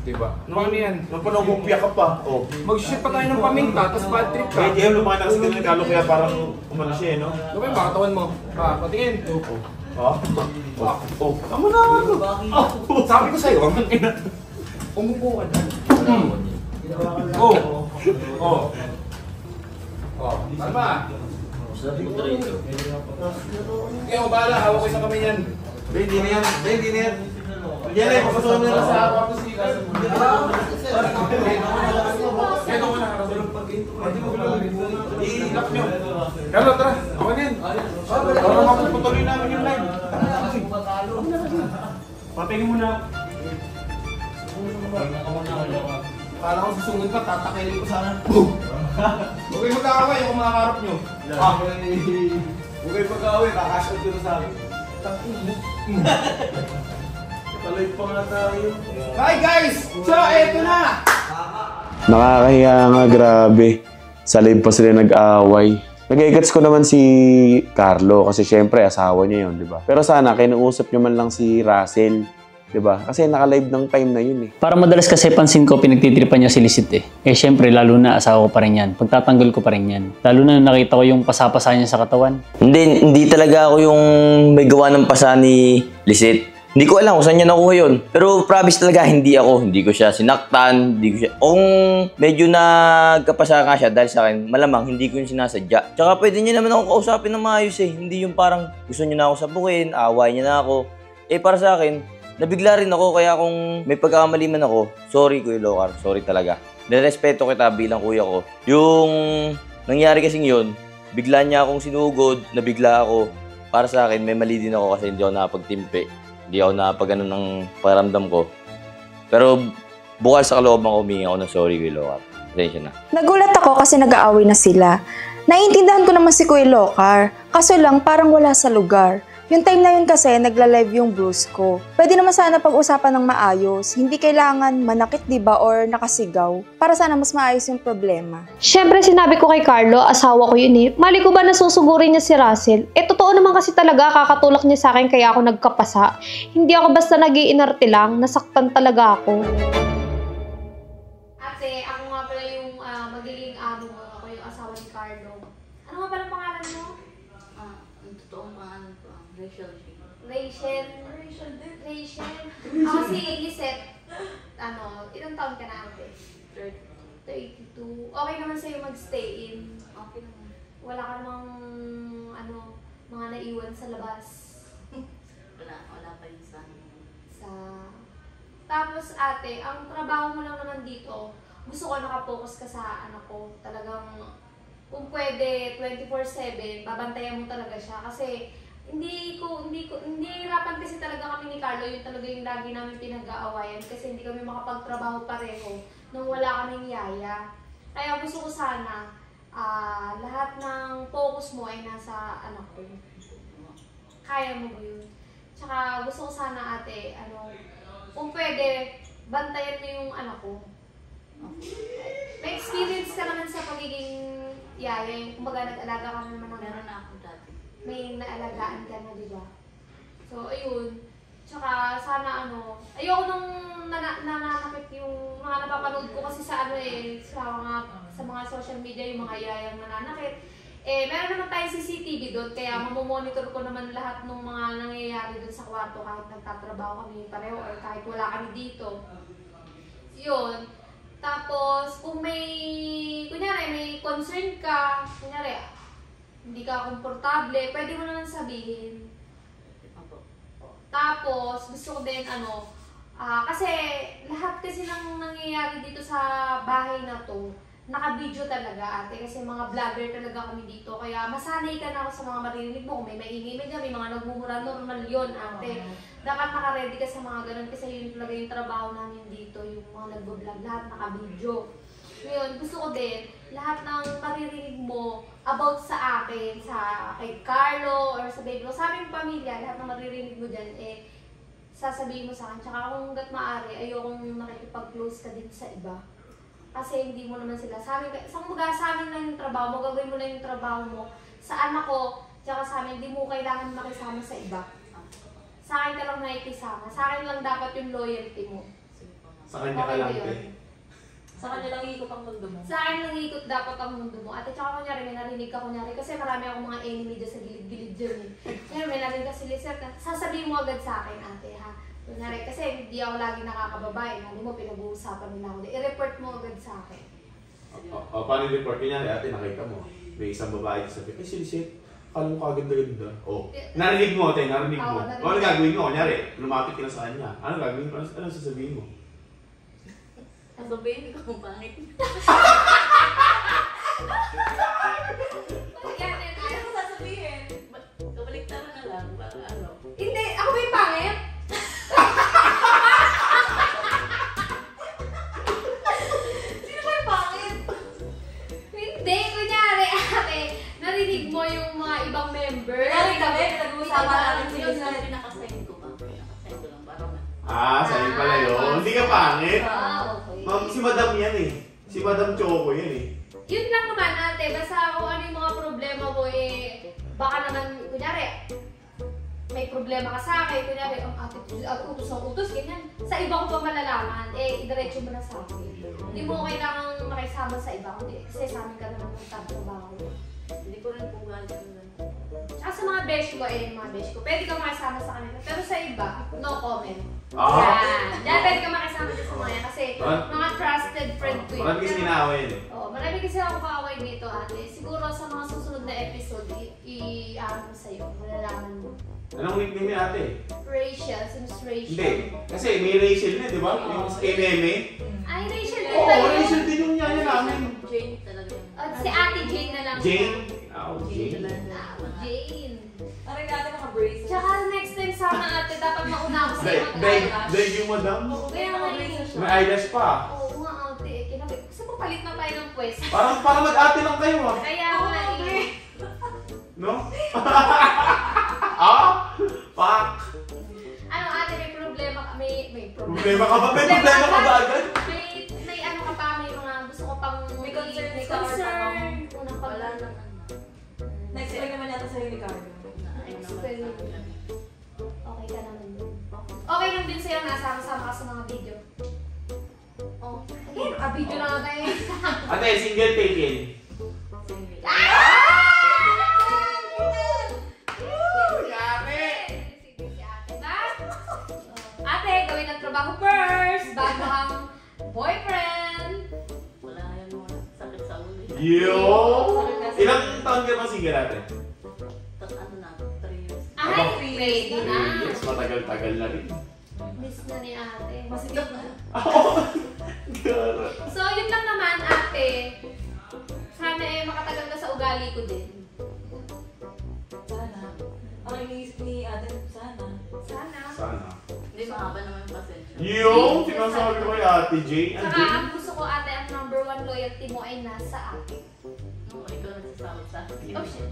Diba? Ano yan? Nung panumupya ka pa. Oh. Mag-shoot pa tayo ng paminta, tapos bad trip ka. Kaya lumayan na kasi ng regalo kaya parang umano siya, no? Gawin ba? Katawan mo. Patingin. Tama na. Sabi ko sa'yo, ang ina. Umupo ka dyan. Tama. Sabi ko rito. Kaya mo bahala, hawak ko sa kamay yan. Hindi na yan. Yan ay, papasuhan nila sa kwarto sila. I-lock nyo. Carlo, tara. Ako na yan. Para mapuputuloy namin yung live. Patingin mo na. Kala ko susungod pa, tatakilin ko sana. Huwag kayo magkakaway, ako makakarap nyo. Huwag kayo magkakaway, kakashout ko na sa akin. Talay pa nga tayo. Hi guys! So, eto na! Nakakahiya nga, grabe. Sa live pa sila nag-away. Nag-igets ko naman si Carlo kasi syempre asawa niya yun, di ba? Pero sana kinuusap niyo man lang si Russell, di ba? Kasi naka-live ng time na yun eh. Para madalas kasi pansin ko pinagtitripan niya si Lisette eh. Eh syempre lalo na asawa ko pa rin yan. Pagtatanggol ko pa rin yan. Lalo na nakita ko yung pasapasa niya sa katawan. Hindi talaga ako yung may gawa ng pasa ni Lisette. Hindi ko alam kung saan niya nakuha yun. Pero promise talaga, hindi ako. Hindi ko siya sinaktan, hindi ko siya... Kung medyo nagkapasa nga siya dahil sa akin, malamang hindi ko yung sinasadya. Tsaka pwede niya naman ako kausapin ng maayos eh. Hindi yung parang gusto niya na ako sabukin, away niya na ako. Eh para sa akin, nabigla rin ako kaya kung may pagkakamali man ako, sorry Kuya Locar, sorry talaga. Nirespeto kita bilang kuya ko. Yung nangyari kasing yun, bigla niya akong sinugod, nabigla ako. Para sa akin, may mali din ako kasi hindi ako nakapagtimpi. Hindi ako nakapagano ng paramdam ko. Pero bukal sa kalooban ko, humingi ako ng sorry Kuya Locar. Pasensya na. Nagulat ako kasi nag-aaway na sila. Naiintindihan ko naman si Kuya Locar, kaso lang parang wala sa lugar. Yung time na yun kasi, nagla-live yung Bruce ko. Pwede naman sana pag-usapan ng maayos. Hindi kailangan manakit, diba, or nakasigaw. Para sana mas maayos yung problema. Siyempre, sinabi ko kay Carlo, asawa ko yun eh. Mali ko ba nasusugurin niya si Russell? Eh, totoo naman kasi talaga, kakatulak niya sa akin kaya ako nagkapasa. Hindi ako basta nag-iinarte lang, nasaktan talaga ako. Ate, ako nga pala yung magiging amo mo. Ako yung asawa ni Carlo. Ano nga pala pangalan mo? Ang totoong pangalan ko, Rachel. Rachel. Ako si Lisette. Ilang taon ka na ate? 32. Okay naman sa'yo mag-stay in? Okay naman. Wala ka namang, mga naiwan sa labas? Wala pa yun sa... Tapos ate, ang trabaho mo lang naman dito, gusto ko nakapokus ka sa anak ko. Talagang, kung pwede, 24/7, babantayan mo talaga siya. Kasi, hindi hirapan kasi talaga kami ni Carlo, yun talaga yung lagi namin pinag-aawayan kasi hindi kami makapagtrabaho pareho nung wala kaming yaya. Kaya gusto ko sana, lahat ng focus mo ay nasa anak ko. Kaya mo ba yun? Tsaka gusto ko sana ate, kung pwede, bantayan mo yung anak ko. May experience ka naman sa pagiging yaya, yung kumbaga nag-alaga ka naman ng... Meron na ako dati. May naalagaan ka na, di ba? So, ayun. Tsaka, sana ayoko nung nananakit yung mga napapanood ko kasi sa sa mga social media, yung mga yayang nananakit. Eh, meron naman tayong CCTV doon, kaya mamomonitor ko naman lahat ng mga nangyayari doon sa kwarto kahit nagtatrabaho kami pareho or kahit wala kami dito. Yun. Tapos, kung kunyari, may concern ka, kunyari, hindi ka komportable, pwede mo naman sabihin. Tapos, gusto ko din, kasi lahat kasi nang nangyayari dito sa bahay na to, naka-video talaga ate, kasi mga vlogger talaga kami dito, kaya masanay ka na ako sa mga marinig mo, kung may maingay, may mga nagmumura, normal yun ate. Dapat naka-ready ka sa mga ganun, kasi yun talaga yung trabaho namin dito, yung mga nagbo-vlog, lahat naka-video. Ngayon, gusto ko din, lahat ng maririnig mo about sa akin, kay Carlo, or sa baby ko, sa aming pamilya, lahat ng maririnig mo dyan, sasabihin mo sa akin. Tsaka kung hanggat maaari, ayokong nakikipag-close ka din sa iba. Kasi hindi mo naman sila. Sa amin lang yung trabaho mo, gagawin mo lang yung trabaho mo. Sa anak ko, tsaka sa amin, hindi mo kailangan makisama sa iba. Sa akin ka lang nakikisama. Sa akin lang dapat yung loyalty mo. Sa kanya ka lang, Sa kanya lang ikot ang mundo mo. Sa akin lang ikot dapat ang mundo mo. At tsaka kunyari, may narinig ka kunyari. Kasi marami akong mga enemy dyan sa gilid-gilid dyan eh. Ngayon, may narinig ka si Lisette. Sasabihin mo agad sa akin, ate ha. Kunyari, kasi hindi ako lagi nakakababae. Hindi mo, pinag-uusapan nila ako. I-report mo agad sa akin. Paano yung report? Kunyari, ate, nakita mo. May isang babae sabi, si Lisette, alam mo kaganda-ganda. Narinig mo, ate, narinig mo. Ano gagawin mo? Kunyari, lumapit ka na sa kanya. Ano gagawin mo? Ano sasabihin mo? Sasabihin ko kung pangit. ibang member. Kaya kami, nag-uusapan namin sila sa pinakasign ko ba? Pinakasign ko lang, parang sa'yo pala yun. Hindi ka pangit. okay. Ma'am, si Madam yan eh. Si Madam Choco yan eh. Yun lang naman ate, basta kung ano yung mga problema mo baka naman, kunyari, may problema ka sa akin, kunyari, ang utos, ganyan. Sa iba ko pa malalaman, idiretso mo na sa akin. Hindi mo kailangang makisama sa iba, kasi sa amin ka naman magtatrabaho. Hindi ko rin po galit yung ganun. Tsaka sa mga besh ko, pwede ka makisama sa kanila. Pero sa iba, no comment. Yan, pwede ka makisama sa mga yan kasi mga trusted friend ko yun. Marami kasi ginawin. Marami kasi ako kaaway dito ate. Siguro sa mga susunod na episode, i-ano sa'yo, malalaman mo. Anong nickname niya ate? Rachel, since Rachel. Hindi. Kasi may Rachel na, di ba? Yung sa KMMA. Ay, Rachel din Oo, ba yun? Rachel din yung nyaya namin. Jane talaga yun. Si Ate Jane na lang. Jane? Jane. Jane. Parang natin naka-brace. Tsaka next time sana ate, dapat mauna ako sa Dahil yung Madam. Kaya nga eh. May eyelash pa. Oo nga ate, kasi papalit na tayo ng pwesto. Para mag-ate lang kayo ah. Kaya nga eh. No? Fuck! Ano ate, may problema ka? May Problema ka ba? May problema ka ba agad? May ano ka pa, may mga gusto ko pang may concern. Unang wala naman. Next week naman yata sa'yo ni Carlo. Okay ka naman din. Okay lang din sa'yo, nasama-sama ka sa mga video. Okay, naka-video na nga tayo. Ate, single taken. Ate, gawin ang trabaho first, bago ang boyfriend. Wala yan mga sakit sa ulo. Yo! Ilang taon ka bang single ate? Ano na, 3 years. Ay, ready na. Yes, matagal-tagal na rin. Miss na ni ate. Masigap na. So, yun lang naman ate. Sana makatagal ka sa ugali ko din. Sana. Ang iniisip ni ate, sana. Sana. Hindi, mahaba naman yung pasensya. Yung sinasabi ko kay Ate Jane. Saka ang gusto ko ate, ang #1 loyalty mo ay nasa akin. Ikaw nagsasawad sa akin. Oh shit.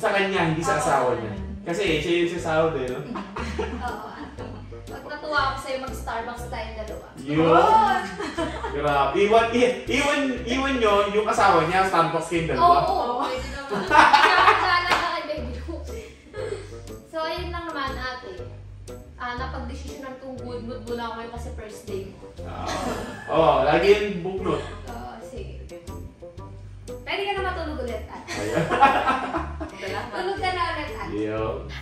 Sa kanya, hindi sa asawa niya. Kasi siya yung sasahod eh, no? Oo ate. Pag natuwa ako sa'yo, mag-Starbucks tayo dalawa. Yun! Grabe. Iwan nyo yung asawa niya, Starbucks kayo dalawa. Oo, pwede naman. Kaya ka kay baby ko. So, ayun lang naman ate. Napag-desisyonan kong good mood muna ako ngayon kasi first day mo. Lagi yung buklot. Oo, sige. Pwede ka na matulog ulit ate. Tulog ka na ulit ate.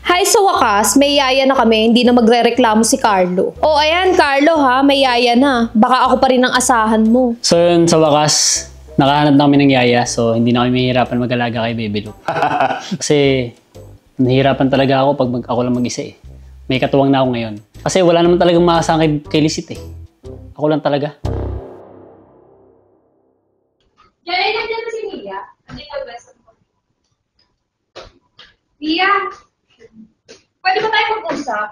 Hi, sa wakas, may yaya na kami, hindi na magre-reklamo si Carlo. Oh, ayan, Carlo ha, may yaya na. Baka ako pa rin ang asahan mo. So yun, sa wakas, nakahanap na kami ng yaya, so hindi na kami mahihirapan mag-alaga kay Baby Lu. Kasi nahihirapan talaga ako pag ako lang mag-isa eh. May katuwang na ako ngayon. Kasi wala naman talagang maasahan kay Lisit eh. Ako lang talaga. Yaya, nandiyan na si Mia. Nandiyan ka best of all. Mia, pwede ba tayo mag-usap?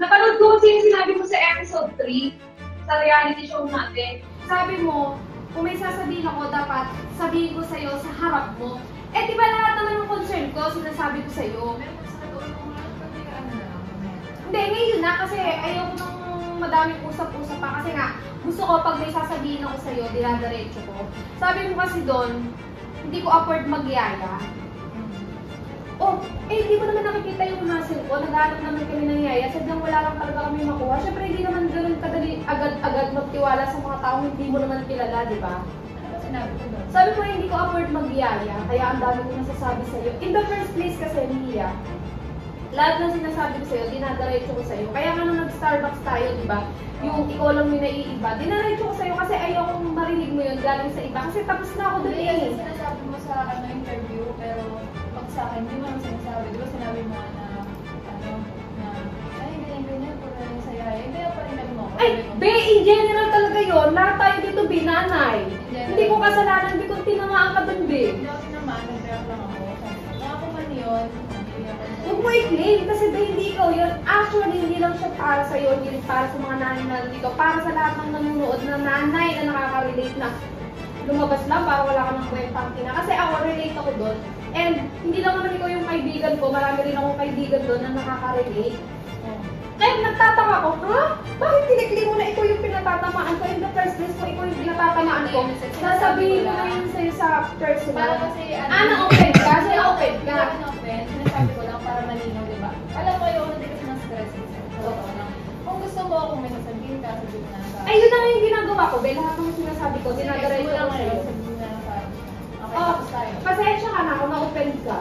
Napanood ko kasi yung sinabi mo sa episode 3 sa reality show natin. Sabi mo, kung may sasabihin ako, dapat sabihin ko sa'yo sa harap mo. Eh, di ba lahat naman ng concern ko, sinasabi ko sa'yo? Hindi, ngayon na kasi ayoko nang madaming usap-usap pa. Kasi nga, gusto ko pag may sasabihin ako sa'yo, dinadaretso ko. Sabi mo kasi doon, hindi ko afford magyaya. Oh, hindi ko naman nakikita yung muscle ko. Naghanap naman kami ng yaya. Sadyang wala lang talaga kami makuha. Siyempre, hindi naman ganun kadali agad-agad magtiwala sa mga taong hindi mo naman kilala, di ba? Sabi ko, hindi ko afford magyaya. Kaya ang dami ko nasasabi sa'yo. In the first place kasi, Mia, lahat ng sinasabi ko sa'yo, dinadaretso ko sa'yo. Kaya nga nung nag-Starbucks tayo, di ba? Yung ikaw lang yung naiiba. Dinaretso ko sa'yo kasi ayokong marinig mo yun galing sa iba. Kasi tapos na ako doon eh. Sinasabi mo sa interview, pero pag sa akin, hindi mo naman sinasabi. Di ba sinabi mo na ay, ganyan, pag rin sa yaya. Hindi pa rin mo. Ay, be, in general talaga yun. Lahat tayo dito, be, nanay. Hindi ko kasalanan, hindi ko tinamaan ka doon, be. Hindi ako tinamaan, nag-react lang ako. Kung ako man yun, huwag mo i-claim kasi ba hindi ikaw yun. Actually, hindi lang siya para sa'yo, hindi rin para sa mga nanay na dito. Para sa lahat ng nanonood na nanay na nakaka-relate na lumabas lang para wala ka ng kwentang tina. Kasi ako, relate ako doon. And hindi lang naman ikaw yung kaibigan ko, marami rin akong kaibigan doon na nakaka-relate. Kaya nagtataka ko, ha? Bakit tinikli mo na ikaw yung pinatatamaan ko? In the first place ko, ikaw yung pinatatamaan ko. Sasabihin mo na yun sa'yo sa personal. Para kasi, na-open ka? Kasi na-open ka. Hindi na-open. Sinasabi ko lang para malinaw, diba? Alam ko yung hindi kasi na-stress. Totoo lang. Kung gusto mo, kung may nasabihin ka, sabihin mo na. Ay, yun na yung ginagawa ko. Bella, lahat ng sinasabi ko, dinadaray ko lang sa'yo. Sabihin na parang, okay, Oh, tapos tayo. pasensya ka na ako, na-open ka.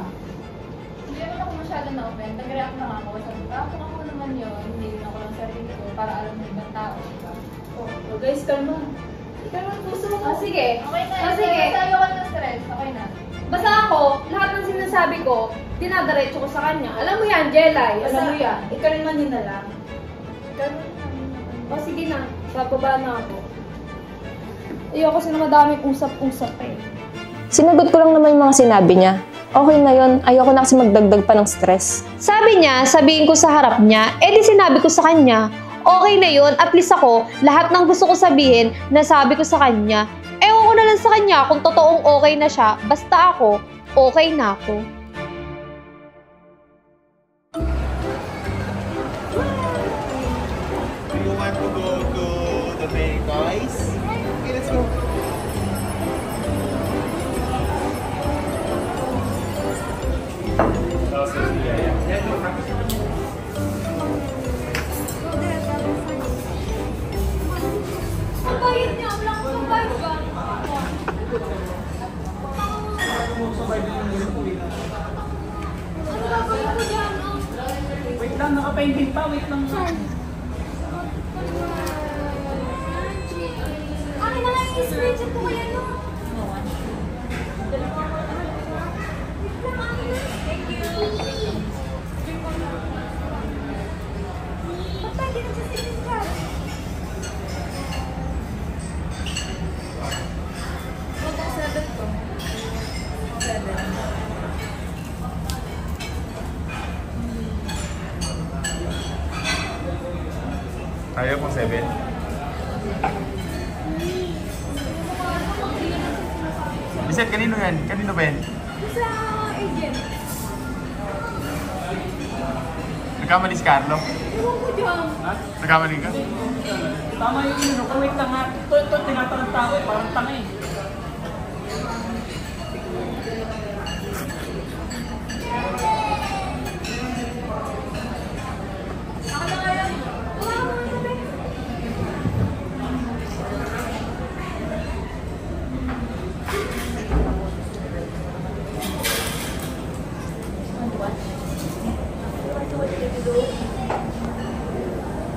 Hindi naman ako masyado na-open. Nag-react lang ako. Sabi ko, ako naman yun. Hindi rin ako lang sarili ko para alam ng ibang tao. Diba? Oh, guys, kalma. Ikaw ang puso mo. Oh, sige. Okay na. Sige. Basta ayoko ng stress. Okay na. Basta ako, lahat ng sinasabi ko, dinadaretso ko sa kanya. Alam mo yan, Jelay. Alam mo yan. Ikaw rin man din na lang. O, sige na. Bababa na ako. Ayoko kasi na madaming usap-usap eh. Sinagot ko lang naman yung mga sinabi niya. Okay na yun, ayoko na kasi magdagdag pa ng stress. Sabi niya, sabihin ko sa harap niya, di sinabi ko sa kanya, okay na yun, at least ako, lahat ng gusto ko sabihin, nasabi ko sa kanya. Ewan ko na lang sa kanya kung totoong okay na siya, basta ako, okay na ako. Do you want to go to the main guys? Okay, let's go. Ang bayad niya. Wala akong pambayad ba? Ano gagawin ko dyan? Wait lang, naka-painting pa. Wait lang. Akin na lang yung screenshot ko kaya no? Thank you. Ba't tayo din sa screenshot? Huwag ang 7 ko. 7. Ayaw mo 7? Lisette, kanino yan? Kanino ba yan? Sa agent. Nagkamali si Carlo? Ewan ko dyan. Nagkamali ka? Tama yung ino. Kung wait lang ha. Ito, tinataranta ako eh. Parang tanga eh.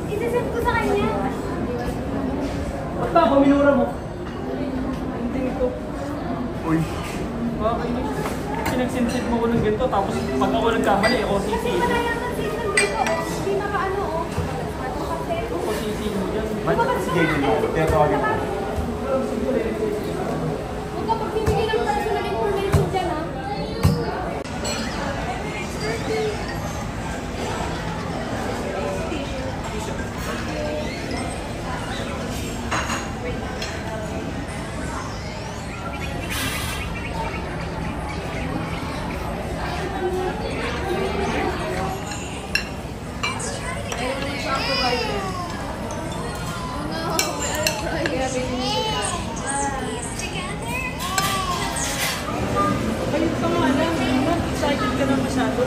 Isasend ko sa kanya. Ba't ba ako minura mo? Hindi ito. Uy. Bakit? Sinagsinsit mo ko ng ganito tapos pag ako nagkamali, ako Kasi sisi. wala yung season dito. Hindi naka-ano oh. Ako sisi mo dyan. Ba't ka si Jaden mo? Tinatawagin mo. Huwag ka pagbibigay ng personal information dyan ha. Ayun ka nga lang. Excited ka na masyado.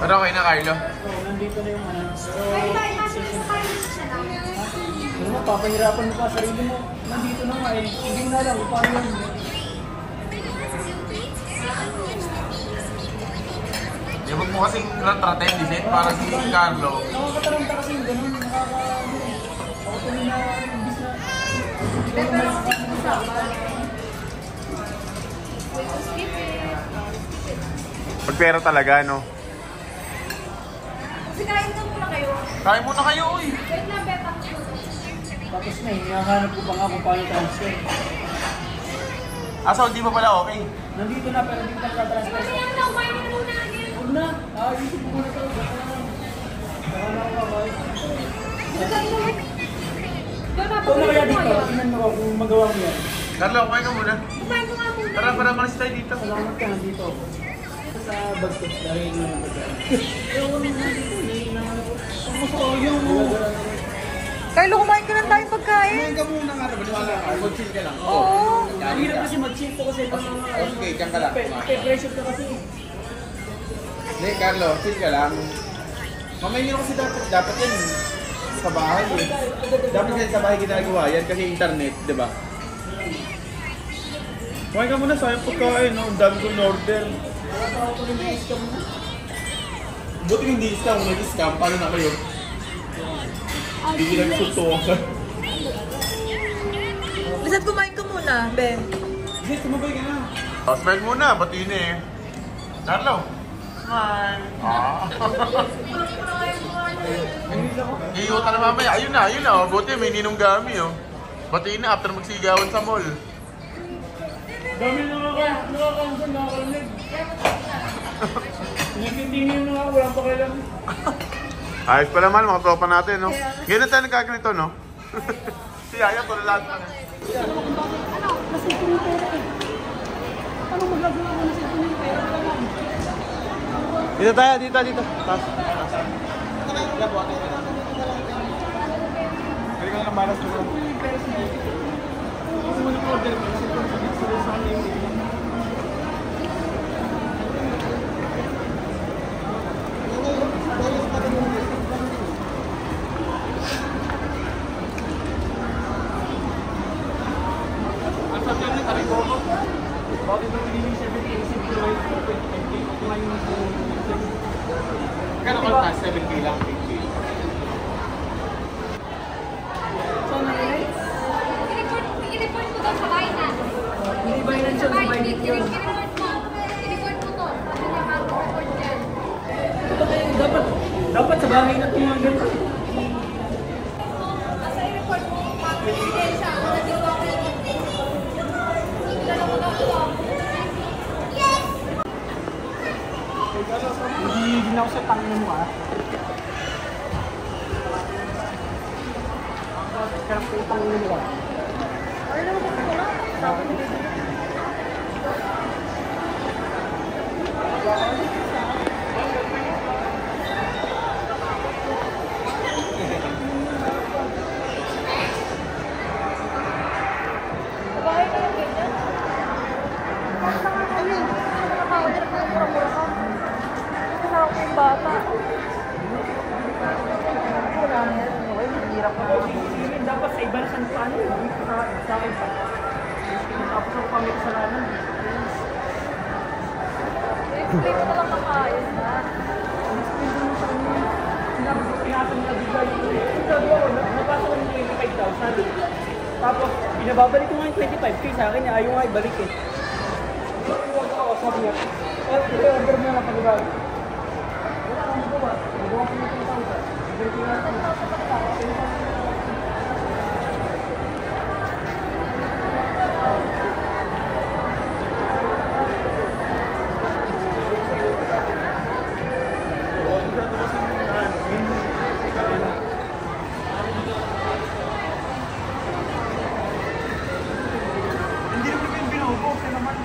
Ano okay na, Carlo? Oo, nandito na yung ano. Ano mo, papahirapan mo pa sarili mo. Nandito na nga eh. Hindi mo na alam kung paano yun. Eh, wag mo kasing tratraten, Lisette, para si Carlo. Nakakataranta kasi yung ganun. Ako tuloy na imbis na... Pero usapan. Skip it. Pag pera talaga, no? Kasi kain na muna kayo. Kain muna kayo, uy. Wait lang, beta. Tapos na, hinahanap ko pa nga kung paano transfer. So, hindi pa pala okay? Nandito na, pero hindi pa transfer. Kasi yan na, kumain na muna. Huwag na. Isip ko muna ito. Baka na ako kakay. Kung na kaya dito, tingnan mo kung magawa mo yan. Carlo, kumain ka muna. Kumain ko nga muna. Tara, malis tayo dito. Salamat ka nandito. Sa bagkos, dahil na yung pagkain. Ewan mo na dito, hinahanap ko. Ang gusto ko yung... Carlo, kumain ka lang tayong pagkain. Kumain ka muna nga, maniwala ka. Mag-chill ka lang. Oo. Ang hirap kasi mag-chill ko kasi Okay, diyan ka lang. pressure ka kasi. Hindi, Carlo, chill ka lang. Mamaya nyo kasi dapat yan sa bahay eh. Dapat yan sa bahay ginagawa yan kasi internet, di ba? Kumain ka muna, sayang pagkain, no? Ang dami kong order. Buti hindi scam, kung nag-scam, paano na kayo? Hindi nyo nagsutuwakan. Lisette, kumain ka muna, Ben. Sige, tumabay ka na. Smile muna, batiin eh. Carlo, smile. Iyota na mamaya, ayun na. Buti may ninong gami oh. Batiin na after magsigawan sa mall. Dami nakakarinig. Nagtitingin na nga, wala pa kailan. Ayos pa naman, mga tropa natin, no? Ganyan tayo nagkaganito, no? Si Yaya, lahat pa na. Ano magagawa mo na sa yung pera? Dito tayo, dito. Taas. Kaya ka lang malas ko. Kano ka na? 7K lang, 8K. I-report mo daw sa Binance. Hindi Binance yun, sa Binance yun. I-report mo to. Sabi niya, mag-report yan. Dapat sa bahay na tumagal. Basta i-report mo. Pag-ibigay siya. Nandito ako yung dalawa daw ito. Hindi na ako sa tangin mo ah. Karap ko yung tangin mo ah. Ano naman ko wala? Dapat nabibigay. Bahay na yung ganyan. Ayun. Nakaka-order ko yung mura-mura ka. Kasama ko yung bata. Dapat sa iba na saan paano yun. Sa akin pa. Tapos ako kami kasalanan. I-explain mo na lang kakain na. I-explain mo sa kanya. Pinapin na bigla yung napasa ko yung 25,000. Tapos pinababalik ko nga yung 25k sa akin. Ayaw nga ibalik eh. Huwag ako, sabi niya. I-order mo na lang pag-ibalik. Wala kang magawa. Magawa ko yung 10,000. Ibalik ko na lang. Hindi naman yung binubo, okay naman.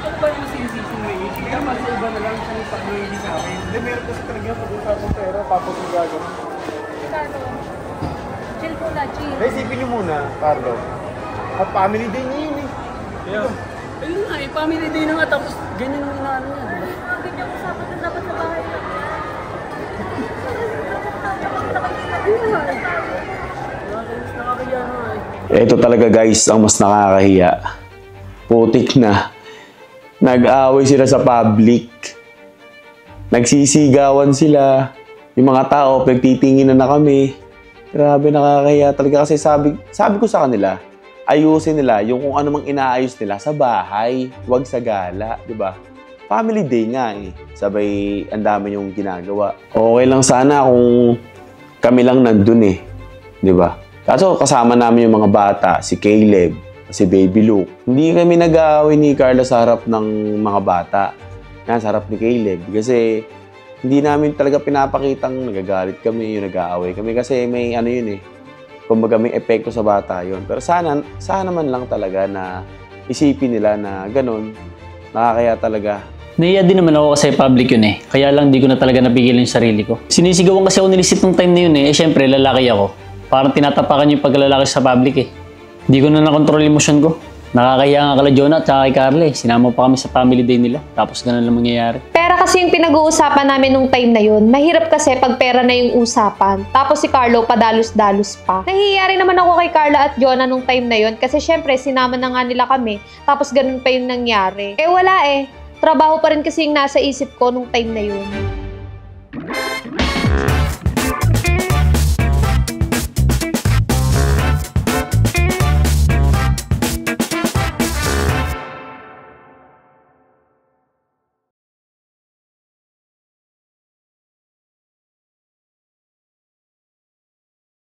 Ano ba yung sinisisi mo eh? Hindi naman sa iba na lang sa pag hindi sa akin. Hindi, meron kasi talaga pag-usapang pera, tapos yung gagawin. Carlo, chill po na, chill. Naisipin niyo muna, Carlo. At family day niya yun eh. Kaya, ayun nga eh, family day na nga, tapos ganyan ang inaano niya. Mga ganyan usapan na dapat sa bahay lang yan. Nakakaya nga eh. Ito talaga guys, ang mas nakakahiya. Putik na. Nag-aaway sila sa public. nagsisigawan sila. Yung mga tao, pagtitinginan na kami. Grabe, nakakahiya talaga kasi sabi ko sa kanila, ayusin nila yung kung ano mang inaayos nila sa bahay, huwag sa gala, di ba? Family day nga eh. Sabay, ang dami yung ginagawa. Okay lang sana kung kami lang nandun eh, di ba? Kaso kasama namin yung mga bata, si Caleb, si Baby Luke. Hindi kami nag-aaway ni Carla sa harap ng mga bata. Sa harap ni Caleb. Kasi hindi namin talaga pinapakitang nagagalit kami, yung nag-aaway kami. Kasi may ano yun eh. Kumbaga may epekto sa bata yun. Pero sana man lang talaga na isipin nila na ganun. Nakakaya talaga. Naiya din naman ako kasi public yun eh. Kaya lang di ko na talaga napigilan yung sarili ko. Sinisigawan kasi ako nilisip nung time na yun eh. Syempre, lalaki ako. Parang tinatapakan yung paglalaki sa public eh. Hindi ko na nakontrol yung emosyon ko. Nakakahiya nga kala Jonah at saka kay Carla eh. Sinama pa kami sa family day nila. Tapos ganun lang mangyayari. Pera kasi yung pinag-uusapan namin nung time na yun. Mahirap kasi pag pera na yung usapan. Tapos si Carlo padalos-dalos pa. Nahihiya rin naman ako kay Carla at Jonah nung time na yun. Kasi syempre sinama na nga nila kami. Tapos ganun pa yung nangyari. Eh wala eh. Trabaho pa rin kasi yung nasa isip ko nung time na yun.